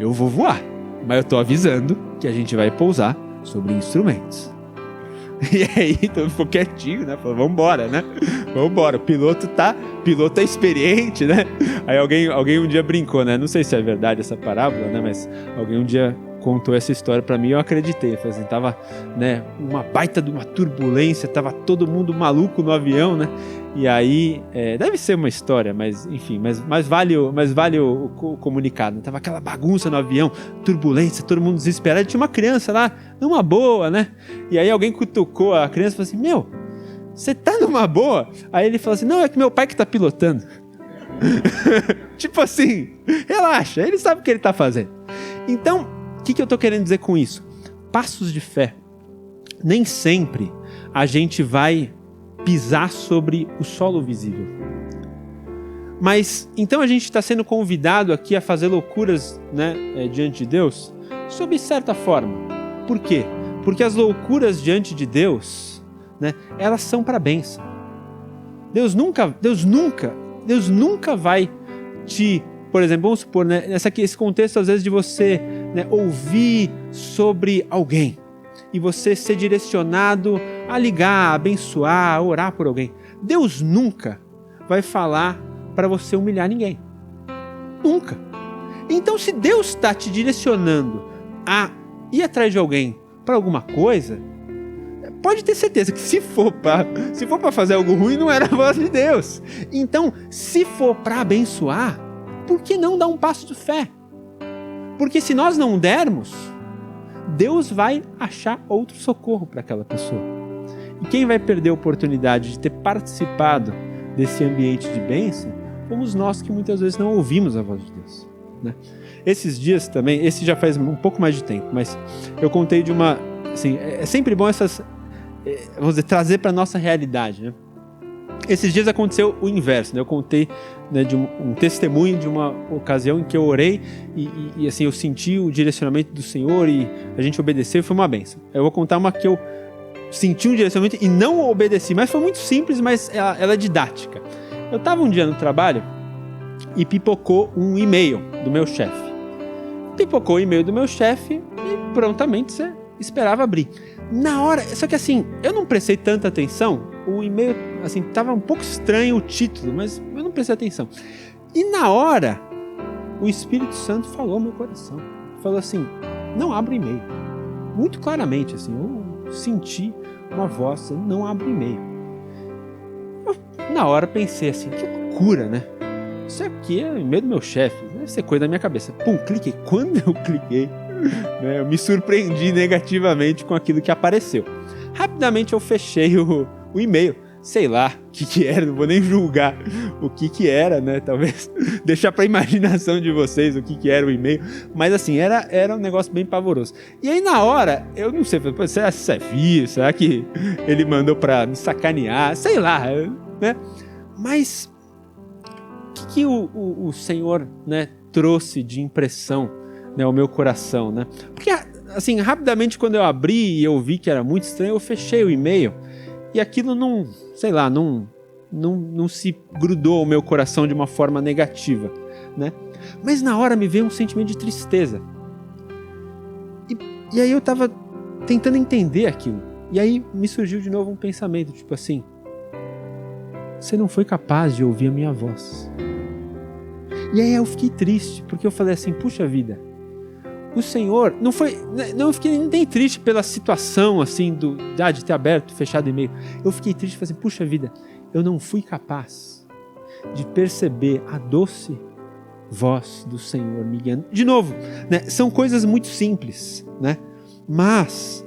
eu vou voar, mas eu tô avisando que a gente vai pousar sobre instrumentos. E aí, então ficou quietinho, né? Falou, vambora, né? Vambora. O piloto é experiente, né? Aí alguém um dia brincou, né? Não sei se é verdade essa parábola, né? Mas alguém um dia contou essa história pra mim e eu acreditei. Eu falei assim, tava, né, uma baita de uma turbulência, tava todo mundo maluco no avião, né? E aí, deve ser uma história, mas enfim, mas vale o comunicado. Tava aquela bagunça no avião, turbulência, todo mundo desesperado. E tinha uma criança lá, numa boa, né? E aí alguém cutucou a criança e falou assim, meu, você tá numa boa? Aí ele falou assim, não, é que meu pai que tá pilotando. Tipo assim, relaxa, ele sabe o que ele tá fazendo. Então, o que eu tô querendo dizer com isso? Passos de fé. Nem sempre a gente vai pisar sobre o solo visível. Mas, então a gente está sendo convidado aqui a fazer loucuras, né, diante de Deus, sob certa forma. Por quê? Porque as loucuras diante de Deus, né, elas são para bênção. Deus nunca vai te, por exemplo, vamos supor, né, esse contexto às vezes de você, né, ouvir sobre alguém e você ser direcionado a ligar, a abençoar, a orar por alguém. Deus nunca vai falar para você humilhar ninguém. Nunca. Então, se Deus está te direcionando a ir atrás de alguém para alguma coisa, pode ter certeza que se for para fazer algo ruim, não era a voz de Deus. Então, se for para abençoar, por que não dar um passo de fé? Porque se nós não dermos, Deus vai achar outro socorro para aquela pessoa. E quem vai perder a oportunidade de ter participado desse ambiente de bênção, fomos nós que muitas vezes não ouvimos a voz de Deus, né? Esses dias também, esse já faz um pouco mais de tempo, mas eu contei de uma, assim, é sempre bom vamos dizer, trazer para a nossa realidade, né? Esses dias aconteceu o inverso, né? Eu contei, né, de um testemunho de uma ocasião em que eu orei e assim, eu senti o direcionamento do Senhor e a gente obedeceu e foi uma bênção. Eu vou contar uma que eu senti um direcionamento e não obedeci, mas foi muito simples, mas ela é didática. Eu estava um dia no trabalho e pipocou um e-mail do meu chefe. Pipocou o e-mail do meu chefe e prontamente você esperava abrir. Na hora, só que assim, eu não prestei tanta atenção, o e-mail, assim, tava um pouco estranho o título, mas eu não prestei atenção. E na hora, o Espírito Santo falou ao meu coração, falou assim, não abra o e-mail. Muito claramente, assim, senti uma voz, não abre o e-mail. Eu, na hora, pensei assim, que loucura, né? Isso aqui é o e-mail do meu chefe, deve ser coisa da minha cabeça. Pum, cliquei. Quando eu cliquei, né, eu me surpreendi negativamente com aquilo que apareceu. Rapidamente eu fechei o e-mail. Sei lá o que era, não vou nem julgar o que era, né? Talvez deixar para a imaginação de vocês o que era o e-mail. Mas assim, era um negócio bem pavoroso. E aí na hora, eu não sei, será que isso é vírus? Será que ele mandou para me sacanear? Sei lá, né? Mas o que o Senhor, né, trouxe de impressão, né, ao meu coração, né? Porque assim, rapidamente quando eu abri e eu vi que era muito estranho, eu fechei o e-mail. E aquilo não, sei lá, não se grudou ao meu coração de uma forma negativa, né? Mas na hora me veio um sentimento de tristeza. E aí eu tava tentando entender aquilo. E aí me surgiu de novo um pensamento, tipo assim, você não foi capaz de ouvir a minha voz. E aí eu fiquei triste, porque eu falei assim, puxa vida, o Senhor, não eu fiquei nem triste pela situação, assim, de ter aberto, fechado o e-mail. Eu fiquei triste, falei assim, puxa vida, eu não fui capaz de perceber a doce voz do Senhor me guiando. De novo, né, são coisas muito simples, né, mas,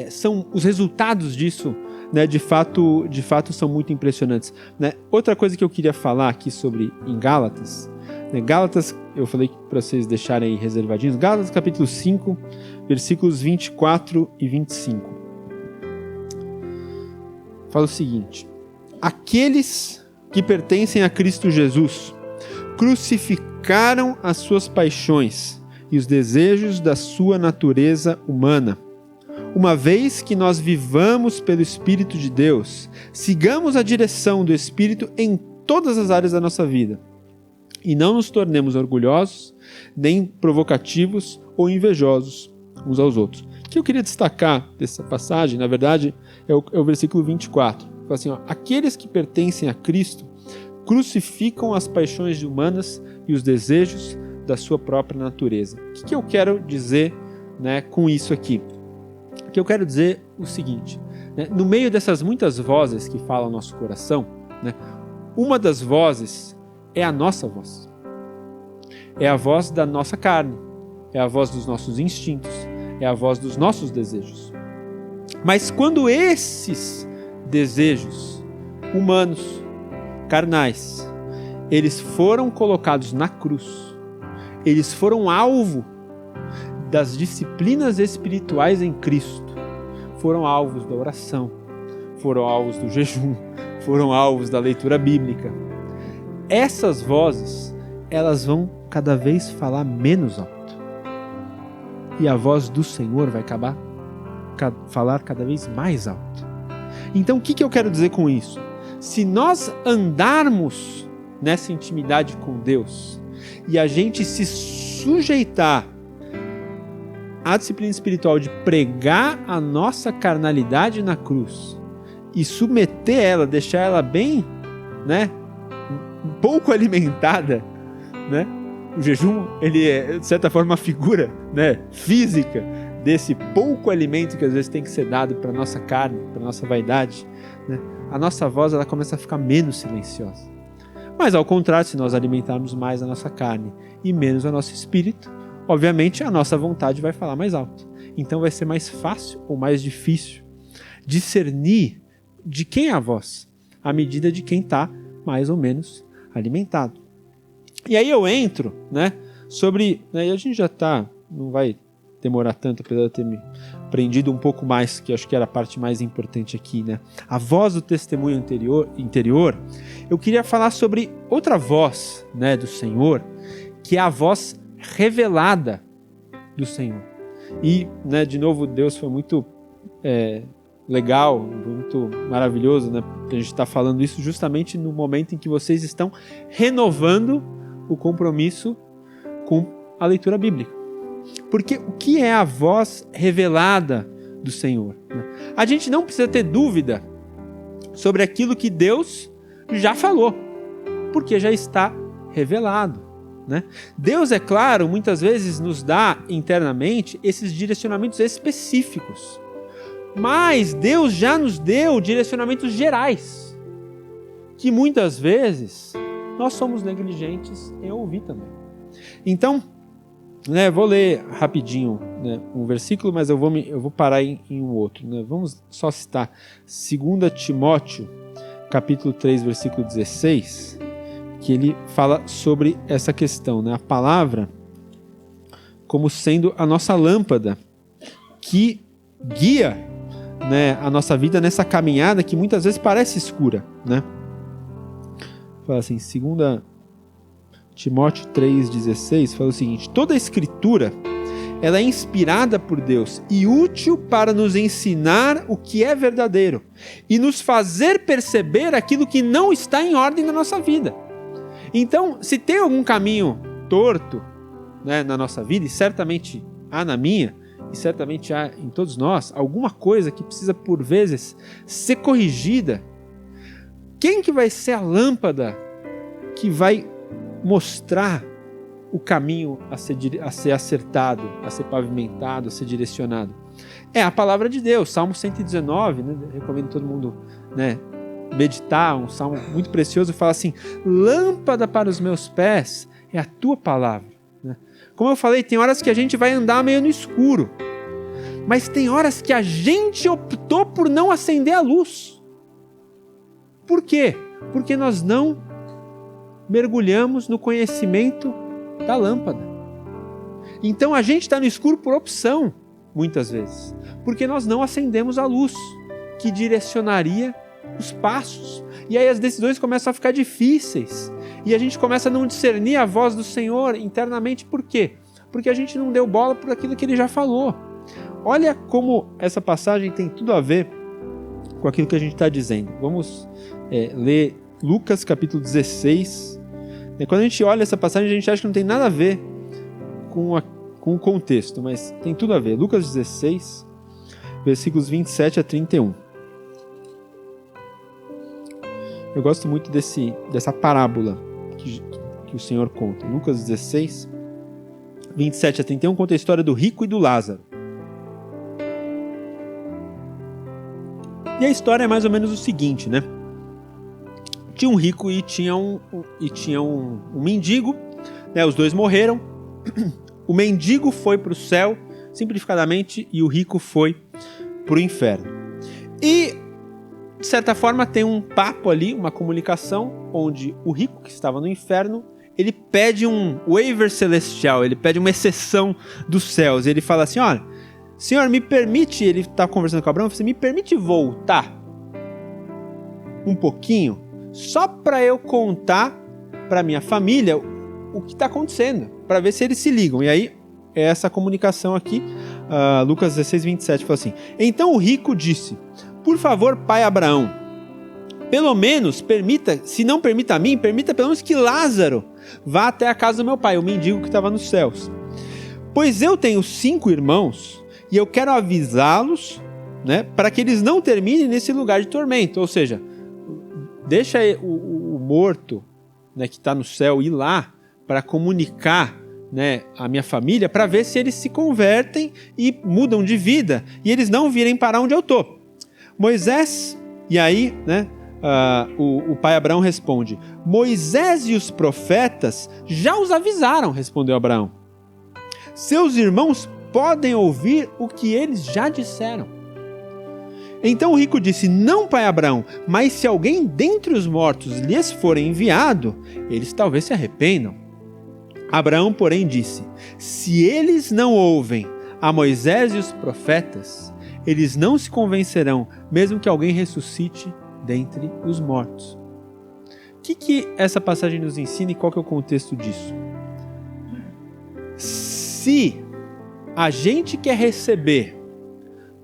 são os resultados disso, né, de fato são muito impressionantes, né? Outra coisa que eu queria falar aqui sobre em Gálatas, Gálatas, eu falei para vocês deixarem aí reservadinhos, Gálatas capítulo 5, versículos 24 e 25. Fala o seguinte: aqueles que pertencem a Cristo Jesus crucificaram as suas paixões e os desejos da sua natureza humana. Uma vez que nós vivamos pelo Espírito de Deus, sigamos a direção do Espírito em todas as áreas da nossa vida. E não nos tornemos orgulhosos, nem provocativos ou invejosos uns aos outros. O que eu queria destacar dessa passagem, na verdade, é o versículo 24. Fala assim, aqueles que pertencem a Cristo crucificam as paixões humanas e os desejos da sua própria natureza. O que eu quero dizer, né, com isso aqui? O que eu quero dizer é o seguinte, né, no meio dessas muitas vozes que falam ao nosso coração, né, uma das vozes é a nossa voz. É a voz da nossa carne. É a voz dos nossos instintos. É a voz dos nossos desejos. Mas quando esses desejos humanos, carnais, eles foram colocados na cruz, eles foram alvo das disciplinas espirituais em Cristo, foram alvos da oração, foram alvos do jejum, foram alvos da leitura bíblica. Essas vozes, elas vão cada vez falar menos alto. E a voz do Senhor vai falar cada vez mais alto. Então, o que eu quero dizer com isso? Se nós andarmos nessa intimidade com Deus e a gente se sujeitar à disciplina espiritual de pregar a nossa carnalidade na cruz e submeter ela, deixar ela bem, né, pouco alimentada, né? O jejum, ele é, de certa forma, uma figura, né, física desse pouco alimento que às vezes tem que ser dado para a nossa carne, para a nossa vaidade, né? A nossa voz, ela começa a ficar menos silenciosa. Mas, ao contrário, se nós alimentarmos mais a nossa carne e menos o nosso espírito, obviamente a nossa vontade vai falar mais alto. Então vai ser mais fácil ou mais difícil discernir de quem é a voz, à medida de quem está mais ou menos alimentado. E aí eu entro, né, sobre, né, e a gente já está, não vai demorar tanto, apesar de eu ter me prendido um pouco mais, que acho que era a parte mais importante aqui, né, a voz do testemunho interior. Eu queria falar sobre outra voz, né, do Senhor, que é a voz revelada do Senhor. E, né, de novo, Deus foi muito legal, muito maravilhoso, né? A gente está falando isso justamente no momento em que vocês estão renovando o compromisso com a leitura bíblica. Porque o que é a voz revelada do Senhor? A gente não precisa ter dúvida sobre aquilo que Deus já falou, porque já está revelado. né? Deus, é claro, muitas vezes nos dá internamente esses direcionamentos específicos. Mas Deus já nos deu direcionamentos gerais, que muitas vezes nós somos negligentes em ouvir também. Então, vou ler rapidinho, um versículo, mas eu vou parar em um outro. Vamos só citar 2 Timóteo, capítulo 3, versículo 16, que ele fala sobre essa questão, a palavra como sendo a nossa lâmpada que guia a nossa vida nessa caminhada que muitas vezes parece escura. Fala assim, 2 Timóteo 3,16, fala o seguinte: toda a escritura ela é inspirada por Deus e útil para nos ensinar o que é verdadeiro e nos fazer perceber aquilo que não está em ordem na nossa vida. Então, se tem algum caminho torto na nossa vida, e certamente há na minha, e certamente há em todos nós, alguma coisa que precisa, por vezes, ser corrigida, quem que vai ser a lâmpada que vai mostrar o caminho a ser acertado, a ser pavimentado, a ser direcionado? É a palavra de Deus. Salmo 119, recomendo todo mundo meditar, um salmo muito precioso, fala assim: lâmpada para os meus pés é a tua palavra. Como eu falei, tem horas que a gente vai andar meio no escuro, mas tem horas que a gente optou por não acender a luz. Por quê? Porque nós não mergulhamos no conhecimento da lâmpada. Então a gente está no escuro por opção, muitas vezes, porque nós não acendemos a luz que direcionaria os passos. E aí as decisões começam a ficar difíceis. E a gente começa a não discernir a voz do Senhor internamente. Por quê? Porque a gente não deu bola por aquilo que Ele já falou. Olha como essa passagem tem tudo a ver com aquilo que a gente está dizendo. Vamos ler Lucas capítulo 16. Quando a gente olha essa passagem, a gente acha que não tem nada a ver com o contexto, mas tem tudo a ver. Lucas 16, versículos 27 a 31. Eu gosto muito dessa parábola que o Senhor conta. Lucas 16, 27 a 31, conta a história do rico e do Lázaro. E a história é mais ou menos o seguinte, Tinha um rico e tinha um mendigo, os dois morreram. O mendigo foi para o céu, simplificadamente, e o rico foi para o inferno. E, de certa forma, tem um papo ali, uma comunicação, onde o rico que estava no inferno, ele pede um waiver celestial, ele pede uma exceção dos céus. Ele fala assim: olha, Senhor, me permite, ele está conversando com Abraão, você me permite voltar um pouquinho, só para eu contar para minha família o que está acontecendo, para ver se eles se ligam. E aí, é essa comunicação aqui, Lucas 16, 27, fala assim: então o rico disse: por favor, pai Abraão, pelo menos permita, se não permita a mim, permita pelo menos que Lázaro vá até a casa do meu pai, o mendigo que estava nos céus. Pois eu tenho 5 irmãos e eu quero avisá-los, para que eles não terminem nesse lugar de tormento. Ou seja, deixa o morto, que está no céu ir lá para comunicar, a minha família, para ver se eles se convertem e mudam de vida e eles não virem parar onde eu estou. Moisés, e aí, o pai Abraão responde: Moisés e os profetas já os avisaram, respondeu Abraão. Seus irmãos podem ouvir o que eles já disseram. Então o rico disse: não, pai Abraão, mas se alguém dentre os mortos lhes for enviado, eles talvez se arrependam. Abraão, porém, disse: se eles não ouvem a Moisés e os profetas, eles não se convencerão, mesmo que alguém ressuscite dentre os mortos. O que essa passagem nos ensina e qual que é o contexto disso? Se a gente quer receber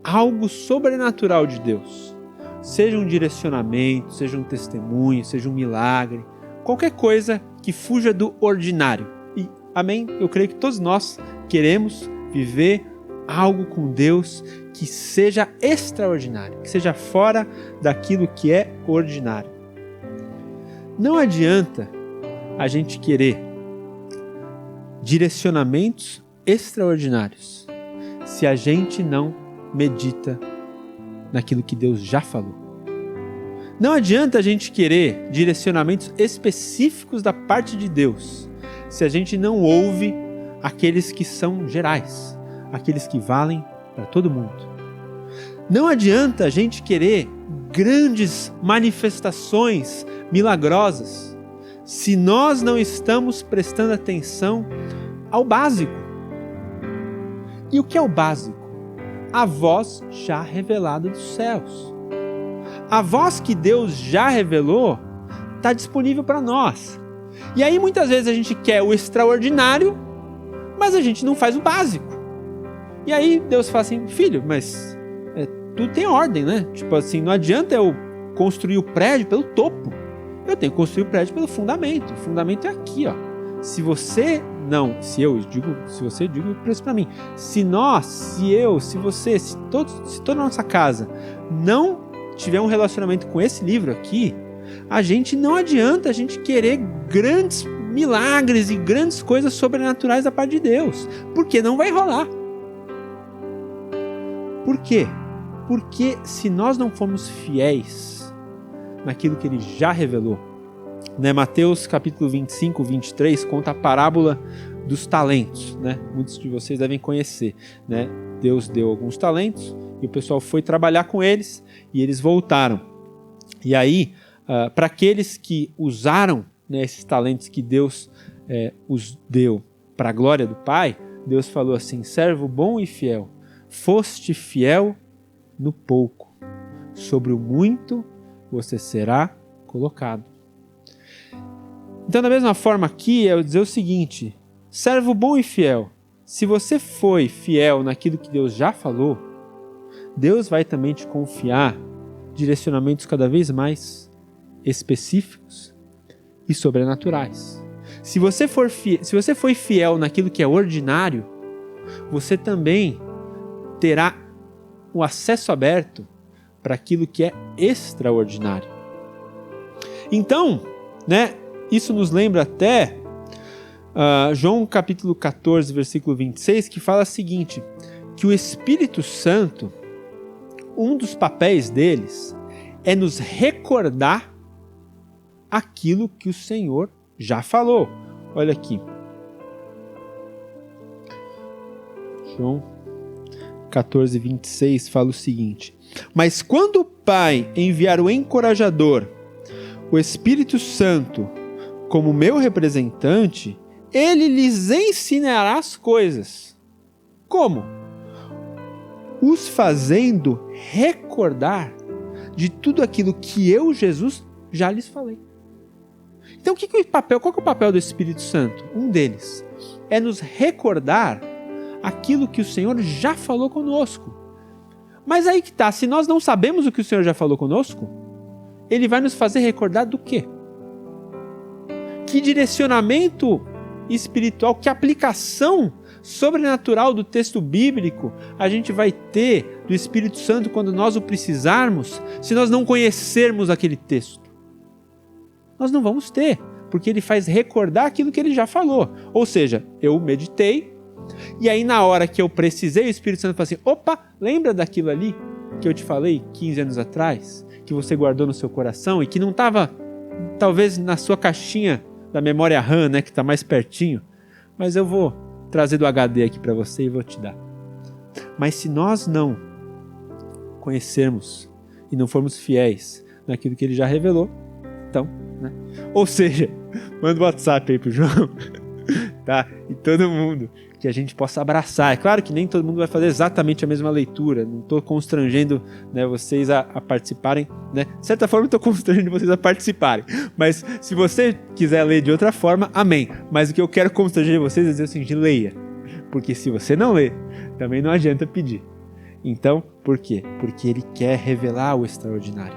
algo sobrenatural de Deus, seja um direcionamento, seja um testemunho, seja um milagre, qualquer coisa que fuja do ordinário. E, amém? Eu creio que todos nós queremos viver algo com Deus que seja extraordinário, que seja fora daquilo que é ordinário. Não adianta a gente querer direcionamentos extraordinários se a gente não medita naquilo que Deus já falou. Não adianta a gente querer direcionamentos específicos da parte de Deus se a gente não ouve aqueles que são gerais, aqueles que valem para todo mundo. Não adianta a gente querer grandes manifestações milagrosas se nós não estamos prestando atenção ao básico. E o que é o básico? A voz já revelada dos céus. A voz que Deus já revelou está disponível para nós. E aí muitas vezes a gente quer o extraordinário, mas a gente não faz o básico. E aí Deus fala assim, filho, mas tudo tem ordem, né? Tipo assim, não adianta eu construir o prédio pelo topo. Eu tenho que construir o prédio pelo fundamento. O fundamento é aqui, ó. Se você digo isso para mim. Se toda a nossa casa não tiver um relacionamento com esse livro aqui, não adianta a gente querer grandes milagres e grandes coisas sobrenaturais da parte de Deus, porque não vai rolar. Por quê? Porque se nós não formos fiéis naquilo que Ele já revelou, né? Mateus capítulo 25, 23 conta a parábola dos talentos, né? Muitos de vocês devem conhecer, né? Deus deu alguns talentos e o pessoal foi trabalhar com eles e eles voltaram. E aí, para aqueles que usaram, né, esses talentos que Deus os deu para a glória do Pai, Deus falou assim, servo bom e fiel, foste fiel no pouco, sobre o muito você será colocado. Então, da mesma forma aqui, eu dizer o seguinte, servo bom e fiel, se você foi fiel naquilo que Deus já falou, Deus vai também te confiar direcionamentos cada vez mais específicos e sobrenaturais. Se você foi fiel naquilo que é ordinário, você também terá o acesso aberto para aquilo que é extraordinário. Então, né, isso nos lembra até João capítulo 14, versículo 26, que fala o seguinte, que o Espírito Santo, um dos papéis deles é nos recordar aquilo que o Senhor já falou. Olha aqui. João 14, 26 fala o seguinte, mas quando o Pai enviar o encorajador, o Espírito Santo, como meu representante, ele lhes ensinará as coisas. Como? Os fazendo recordar de tudo aquilo que eu, Jesus, já lhes falei. Então, qual é o papel do Espírito Santo? Um deles é nos recordar aquilo que o Senhor já falou conosco. Mas aí que está, se nós não sabemos o que o Senhor já falou conosco, Ele vai nos fazer recordar do quê? Que direcionamento espiritual, que aplicação sobrenatural do texto bíblico a gente vai ter do Espírito Santo quando nós o precisarmos, se nós não conhecermos aquele texto? Nós não vamos ter, porque ele faz recordar aquilo que ele já falou. Ou seja, eu meditei, e aí na hora que eu precisei, o Espírito Santo fala assim, opa, lembra daquilo ali que eu te falei 15 anos atrás, que você guardou no seu coração e que não estava, talvez, na sua caixinha da memória RAM, né, que está mais pertinho, mas eu vou trazer do HD aqui para você e vou te dar. Mas se nós não conhecermos e não formos fiéis naquilo que ele já revelou, então, né? Ou seja, manda um WhatsApp aí pro João, tá? E todo mundo, que a gente possa abraçar. É claro que nem todo mundo vai fazer exatamente a mesma leitura, não estou constrangendo, né, vocês a participarem, né? De certa forma estou constrangendo vocês a participarem, mas se você quiser ler de outra forma, amém. Mas o que eu quero constranger vocês é dizer o seguinte, leia, porque se você não ler, também não adianta pedir. Então, por quê? Porque ele quer revelar o extraordinário,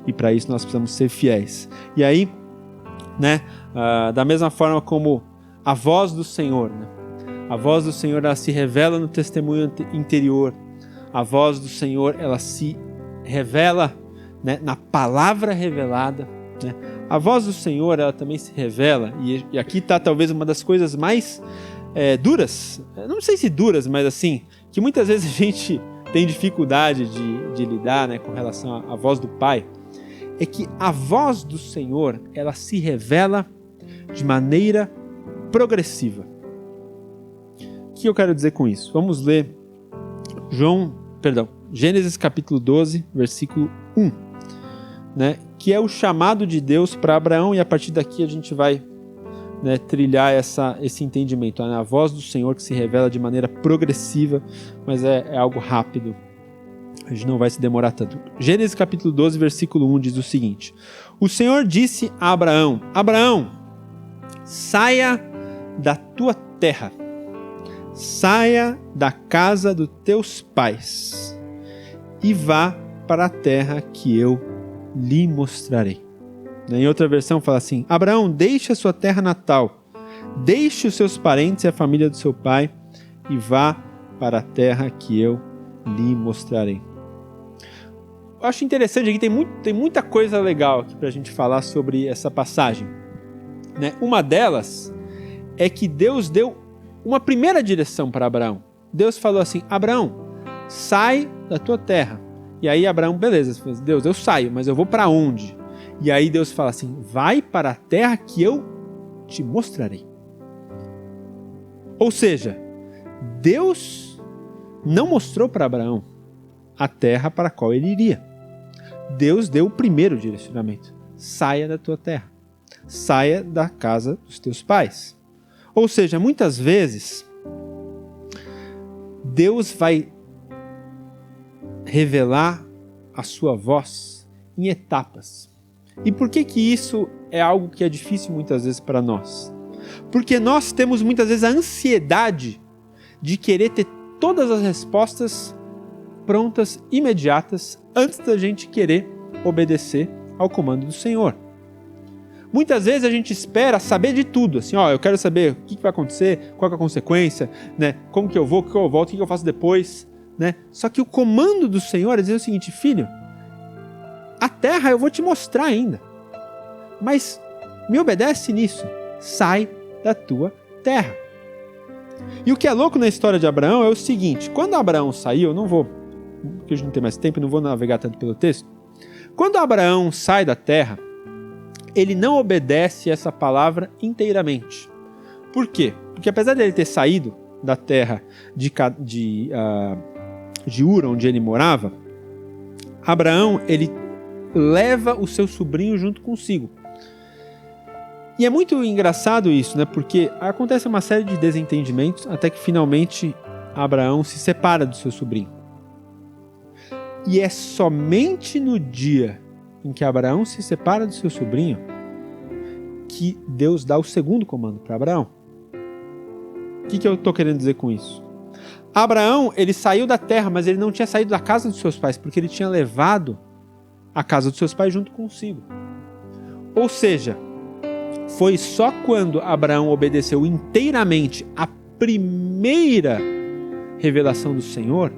e para isso nós precisamos ser fiéis. E aí, né, da mesma forma como a voz do Senhor, né? A voz do Senhor, ela se revela no testemunho interior. A voz do Senhor, ela se revela, né, na palavra revelada, né? A voz do Senhor, ela também se revela, e aqui está talvez uma das coisas mais duras, não sei se duras, mas assim, que muitas vezes a gente tem dificuldade de lidar, né, com relação à voz do Pai, é que a voz do Senhor, ela se revela de maneira progressiva. O que eu quero dizer com isso? Vamos ler Gênesis capítulo 12, versículo 1, né, que é o chamado de Deus para Abraão, e a partir daqui a gente vai, né, trilhar esse entendimento, né, a voz do Senhor que se revela de maneira progressiva, mas é algo rápido. A gente não vai se demorar tanto. Gênesis capítulo 12, versículo 1 diz o seguinte: o Senhor disse a Abraão: Abraão, saia da tua terra, saia da casa dos teus pais e vá para a terra que eu lhe mostrarei. Em outra versão fala assim: Abraão, deixe a sua terra natal, deixe os seus parentes e a família do seu pai e vá para a terra que eu lhe mostrarei. Eu acho interessante aqui, tem muita coisa legal aqui para a gente falar sobre essa passagem, né? Uma delas é que Deus deu uma primeira direção para Abraão. Deus falou assim: Abraão, sai da tua terra. E aí Abraão, beleza, Deus, eu saio, mas eu vou para onde? E aí Deus fala assim: vai para a terra que eu te mostrarei. Ou seja, Deus não mostrou para Abraão a terra para a qual ele iria. Deus deu o primeiro direcionamento: saia da tua terra, saia da casa dos teus pais. Ou seja, muitas vezes Deus vai revelar a sua voz em etapas. E por que isso é algo que é difícil muitas vezes para nós? Porque nós temos muitas vezes a ansiedade de querer ter todas as respostas prontas, imediatas, antes da gente querer obedecer ao comando do Senhor. Muitas vezes a gente espera saber de tudo, assim, eu quero saber o que vai acontecer, qual é a consequência, né? Como que eu vou, o que eu volto, o que eu faço depois, né? Só que o comando do Senhor é dizer o seguinte: filho, a terra eu vou te mostrar ainda, mas me obedece nisso, sai da tua terra. E o que é louco na história de Abraão é o seguinte: quando Abraão saiu, eu não vou, porque a gente não tem mais tempo, não vou navegar tanto pelo texto. Quando Abraão sai da terra, ele não obedece essa palavra inteiramente. Por quê? Porque apesar de ele ter saído da terra de Ur, onde ele morava, Abraão, ele leva o seu sobrinho junto consigo. E é muito engraçado isso, né? Porque acontece uma série de desentendimentos até que finalmente Abraão se separa do seu sobrinho. E é somente no dia em que Abraão se separa do seu sobrinho que Deus dá o segundo comando para Abraão. O que eu estou querendo dizer com isso? Abraão, ele saiu da terra, mas ele não tinha saído da casa dos seus pais, porque ele tinha levado a casa dos seus pais junto consigo. Ou seja, foi só quando Abraão obedeceu inteiramente a primeira revelação do Senhor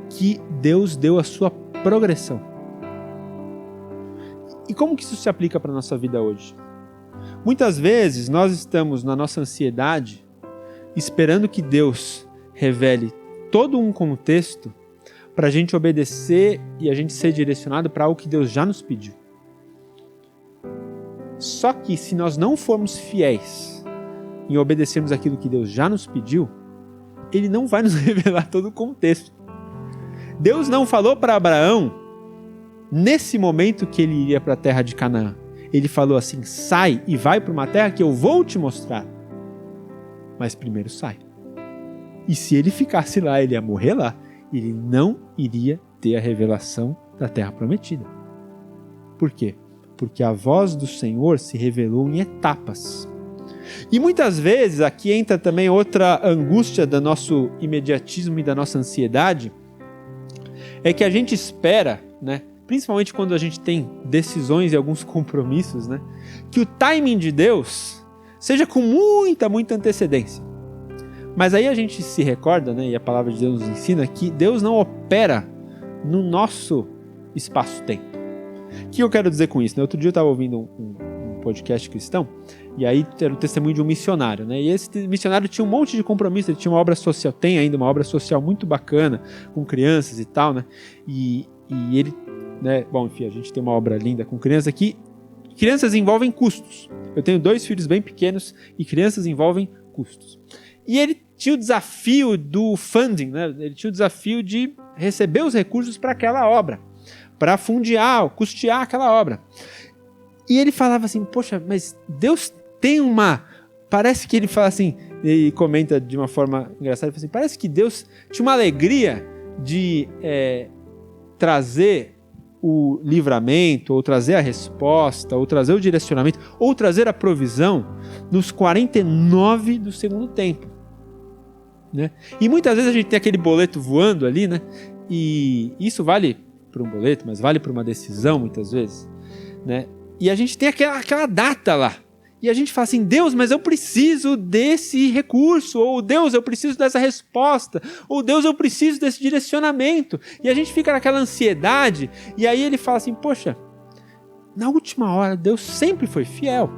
que Deus deu a sua progressão. E como que isso se aplica para a nossa vida hoje? Muitas vezes nós estamos na nossa ansiedade esperando que Deus revele todo um contexto para a gente obedecer e a gente ser direcionado para algo que Deus já nos pediu. Só que se nós não formos fiéis em obedecermos aquilo que Deus já nos pediu, Ele não vai nos revelar todo o contexto. Deus não falou para Abraão nesse momento que ele iria para a terra de Canaã. Ele falou assim: sai e vai para uma terra que eu vou te mostrar. Mas primeiro sai. E se ele ficasse lá, ele ia morrer lá. Ele não iria ter a revelação da terra prometida. Por quê? Porque a voz do Senhor se revelou em etapas. E muitas vezes, aqui entra também outra angústia do nosso imediatismo e da nossa ansiedade, é que a gente espera, né, principalmente quando a gente tem decisões e alguns compromissos, né, que o timing de Deus seja com muita antecedência. Mas aí a gente se recorda, né, e a palavra de Deus nos ensina que Deus não opera no nosso espaço-tempo. O que eu quero dizer com isso? Outro dia eu estava ouvindo um podcast cristão E aí era o testemunho de um missionário, né? E esse missionário tinha um monte de compromisso, ele tinha uma obra social, tem ainda uma obra social muito bacana, com crianças e tal, né? E ele, né? Bom, enfim, a gente tem uma obra linda com crianças aqui. Crianças envolvem custos. Eu tenho 2 filhos bem pequenos e crianças envolvem custos. E ele tinha o desafio do funding, né? Ele tinha o desafio de receber os recursos para aquela obra, para fundear, custear aquela obra. E ele falava assim, poxa, mas Deus tem uma... Parece que ele fala assim, e comenta de uma forma engraçada, assim, parece que Deus tinha uma alegria de trazer o livramento, ou trazer a resposta, ou trazer o direcionamento, ou trazer a provisão nos 49 do segundo tempo. Né? E muitas vezes a gente tem aquele boleto voando ali, né? E isso vale para um boleto, mas vale para uma decisão muitas vezes, né? E a gente tem aquela data lá. E a gente fala assim, Deus, mas eu preciso desse recurso, ou Deus, eu preciso dessa resposta, ou Deus, eu preciso desse direcionamento. E a gente fica naquela ansiedade, e aí ele fala assim, poxa, na última hora Deus sempre foi fiel.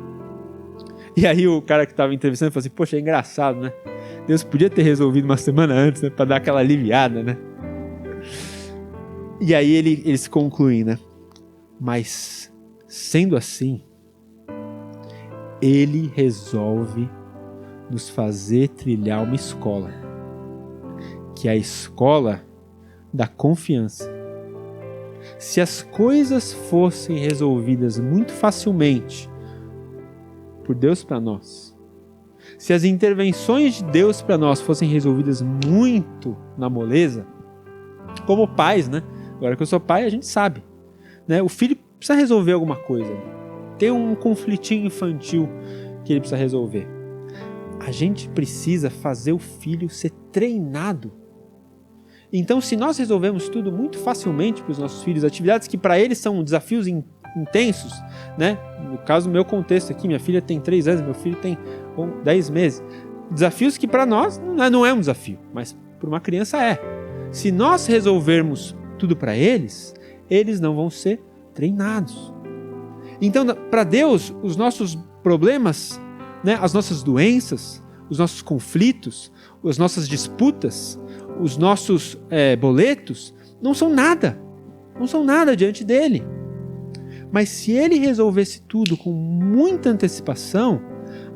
E aí o cara que estava entrevistando falou assim, poxa, é engraçado, né? Deus podia ter resolvido uma semana antes, né? Para dar aquela aliviada, né? E aí eles concluem, né? Mas, sendo assim, Ele resolve nos fazer trilhar uma escola, que é a escola da confiança. Se as coisas fossem resolvidas muito facilmente por Deus para nós, se as intervenções de Deus para nós fossem resolvidas muito na moleza, como pais, né? Agora que eu sou pai, a gente sabe, né? O filho precisa resolver alguma coisa, tem um conflitinho infantil que ele precisa resolver. A gente precisa fazer o filho ser treinado. Então, se nós resolvemos tudo muito facilmente para os nossos filhos, atividades que para eles são desafios intensos, né? No caso do meu contexto aqui, minha filha tem 3 anos, meu filho tem 10 meses. Desafios que para nós não é um desafio, mas para uma criança é. Se nós resolvermos tudo para eles, eles não vão ser treinados. Então, para Deus, os nossos problemas, né, as nossas doenças, os nossos conflitos, as nossas disputas, os nossos boletos, não são nada diante dele. Mas se ele resolvesse tudo com muita antecipação,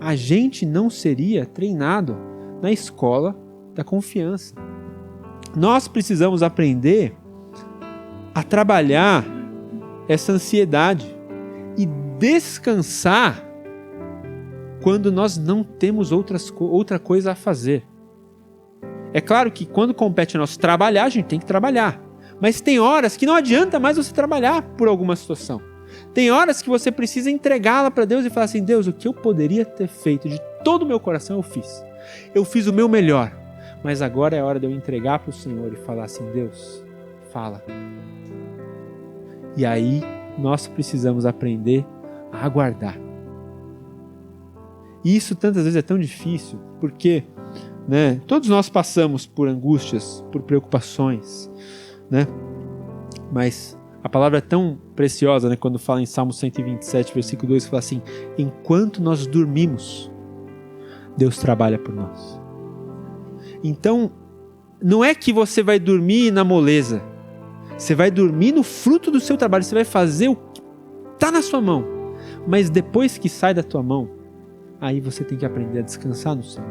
a gente não seria treinado na escola da confiança. Nós precisamos aprender a trabalhar essa ansiedade e descansar quando nós não temos outra coisa a fazer. É claro que quando compete a nós trabalhar, a gente tem que trabalhar. Mas tem horas que não adianta mais você trabalhar por alguma situação. Tem horas que você precisa entregá-la para Deus e falar assim, Deus, o que eu poderia ter feito de todo o meu coração eu fiz. Eu fiz o meu melhor. Mas agora é hora de eu entregar para o Senhor e falar assim, Deus, fala. E aí nós precisamos aprender a aguardar. E isso tantas vezes é tão difícil, porque, né, todos nós passamos por angústias, por preocupações, né? Mas a palavra é tão preciosa, né, quando fala em Salmo 127, versículo 2, fala assim, enquanto nós dormimos, Deus trabalha por nós. Então, não é que você vai dormir na moleza, você vai dormir no fruto do seu trabalho, você vai fazer o que está na sua mão, mas depois que sai da tua mão, aí você tem que aprender a descansar no Senhor.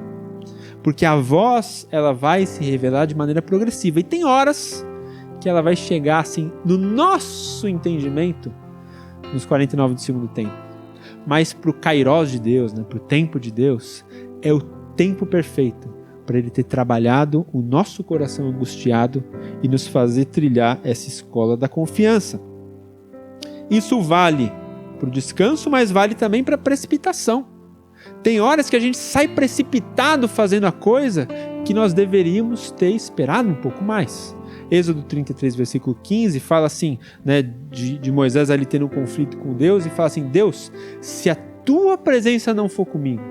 Porque a voz, ela vai se revelar de maneira progressiva, e tem horas que ela vai chegar assim, no nosso entendimento, nos 49 do segundo tempo. Mas para o Kairos de Deus, né, para o tempo de Deus, é o tempo perfeito para Ele ter trabalhado o nosso coração angustiado e nos fazer trilhar essa escola da confiança. Isso vale para o descanso, mas vale também para a precipitação. Tem horas que a gente sai precipitado fazendo a coisa que nós deveríamos ter esperado um pouco mais. Êxodo 33, versículo 15, fala assim, né, de Moisés ali tendo um conflito com Deus, e fala assim, Deus, se a tua presença não for comigo,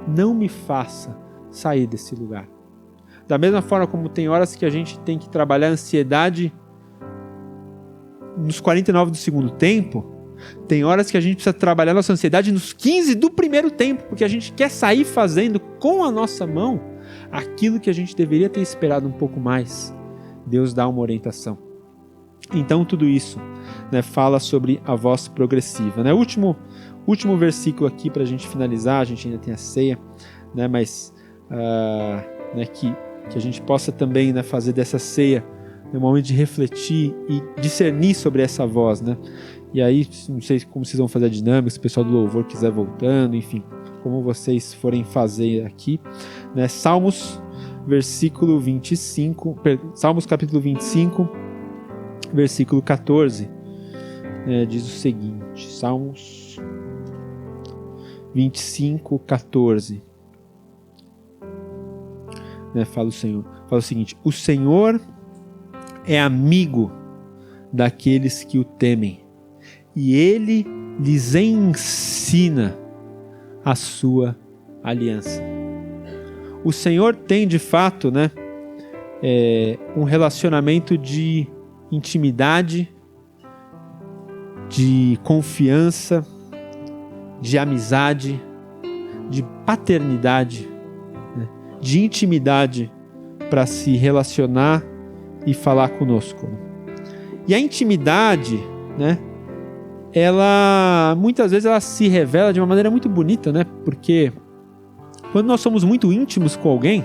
não me faça sair desse lugar. Da mesma forma como tem horas que a gente tem que trabalhar a ansiedade nos 49 do segundo tempo, Tem horas que a gente precisa trabalhar nossa ansiedade nos 15 do primeiro tempo, porque a gente quer sair fazendo com a nossa mão aquilo que a gente deveria ter esperado um pouco mais. Deus dá uma orientação. Então tudo isso, né, fala sobre a voz progressiva. Né? Último versículo aqui para a gente finalizar, a gente ainda tem a ceia, né, mas né, que a gente possa também, né, fazer dessa ceia um momento de refletir e discernir sobre essa voz. Né? E aí, não sei como vocês vão fazer a dinâmica, se o pessoal do louvor quiser voltando, enfim, como vocês forem fazer aqui. Né? Salmos capítulo 25, versículo 14, diz o seguinte, Salmos 25, 14, fala o seguinte: o Senhor é amigo daqueles que o temem, e Ele lhes ensina a sua aliança. O Senhor tem, de fato, né, um relacionamento de intimidade, de confiança, de amizade, de paternidade, né, de intimidade para se relacionar e falar conosco. E a intimidade, né, muitas vezes ela se revela de uma maneira muito bonita, né, porque quando nós somos muito íntimos com alguém,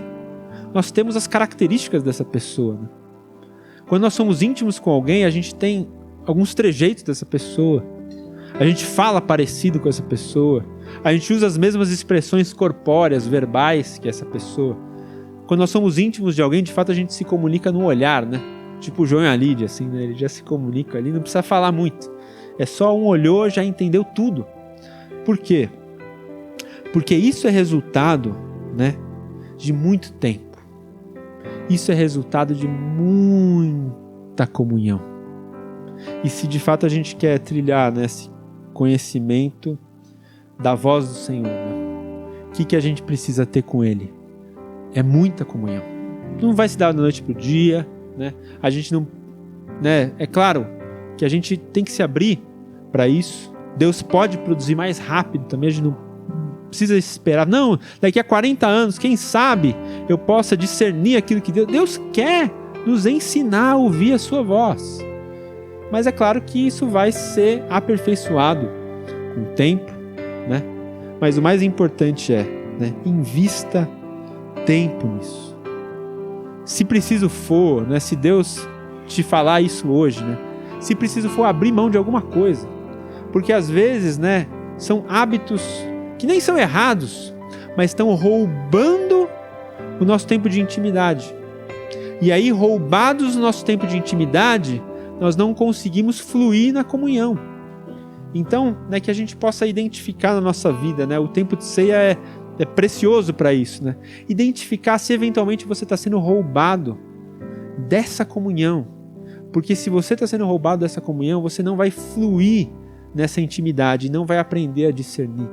nós temos as características dessa pessoa. Né? Quando nós somos íntimos com alguém, a gente tem alguns trejeitos dessa pessoa. A gente fala parecido com essa pessoa. A gente usa as mesmas expressões corpóreas, verbais que essa pessoa. Quando nós somos íntimos de alguém, de fato a gente se comunica no olhar, né? Tipo o João e a Lídia, assim, né? Ele já se comunica ali, não precisa falar muito. É só um olhou, já entendeu tudo. Por quê? Porque isso é resultado, né, de muito tempo. Isso é resultado de muita comunhão. E se de fato a gente quer trilhar, né, esse conhecimento da voz do Senhor, né, o que a gente precisa ter com Ele? É muita comunhão. Não vai se dar da noite para o dia, né? A gente não, né? É claro que a gente tem que se abrir para isso. Deus pode produzir mais rápido também. A gente não precisa esperar. Não, daqui a 40 anos, quem sabe eu possa discernir aquilo que Deus quer nos ensinar a ouvir a sua voz. Mas é claro que isso vai ser aperfeiçoado com o tempo, né? Mas o mais importante é, né, invista tempo nisso. Se preciso for, né, se Deus te falar isso hoje, né, se preciso for abrir mão de alguma coisa, porque às vezes, né, são hábitos que nem são errados, mas estão roubando o nosso tempo de intimidade. E aí, roubados o nosso tempo de intimidade, nós não conseguimos fluir na comunhão. Então, né, que a gente possa identificar na nossa vida, né, o tempo de ceia é precioso para isso, né? Identificar se eventualmente você está sendo roubado dessa comunhão. Porque se você está sendo roubado dessa comunhão, você não vai fluir nessa intimidade, não vai aprender a discernir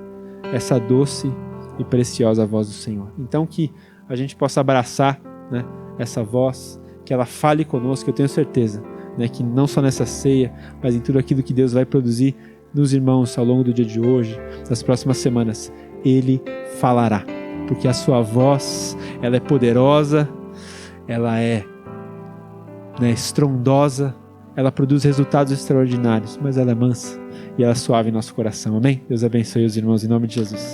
essa doce e preciosa voz do Senhor. Então que a gente possa abraçar, né, essa voz, que ela fale conosco, eu tenho certeza, né, que não só nessa ceia, mas em tudo aquilo que Deus vai produzir nos irmãos ao longo do dia de hoje, nas próximas semanas, Ele falará, porque a sua voz, ela é poderosa, ela é, né, estrondosa, ela produz resultados extraordinários, mas ela é mansa e ela é suave em nosso coração. Amém? Deus abençoe os irmãos em nome de Jesus.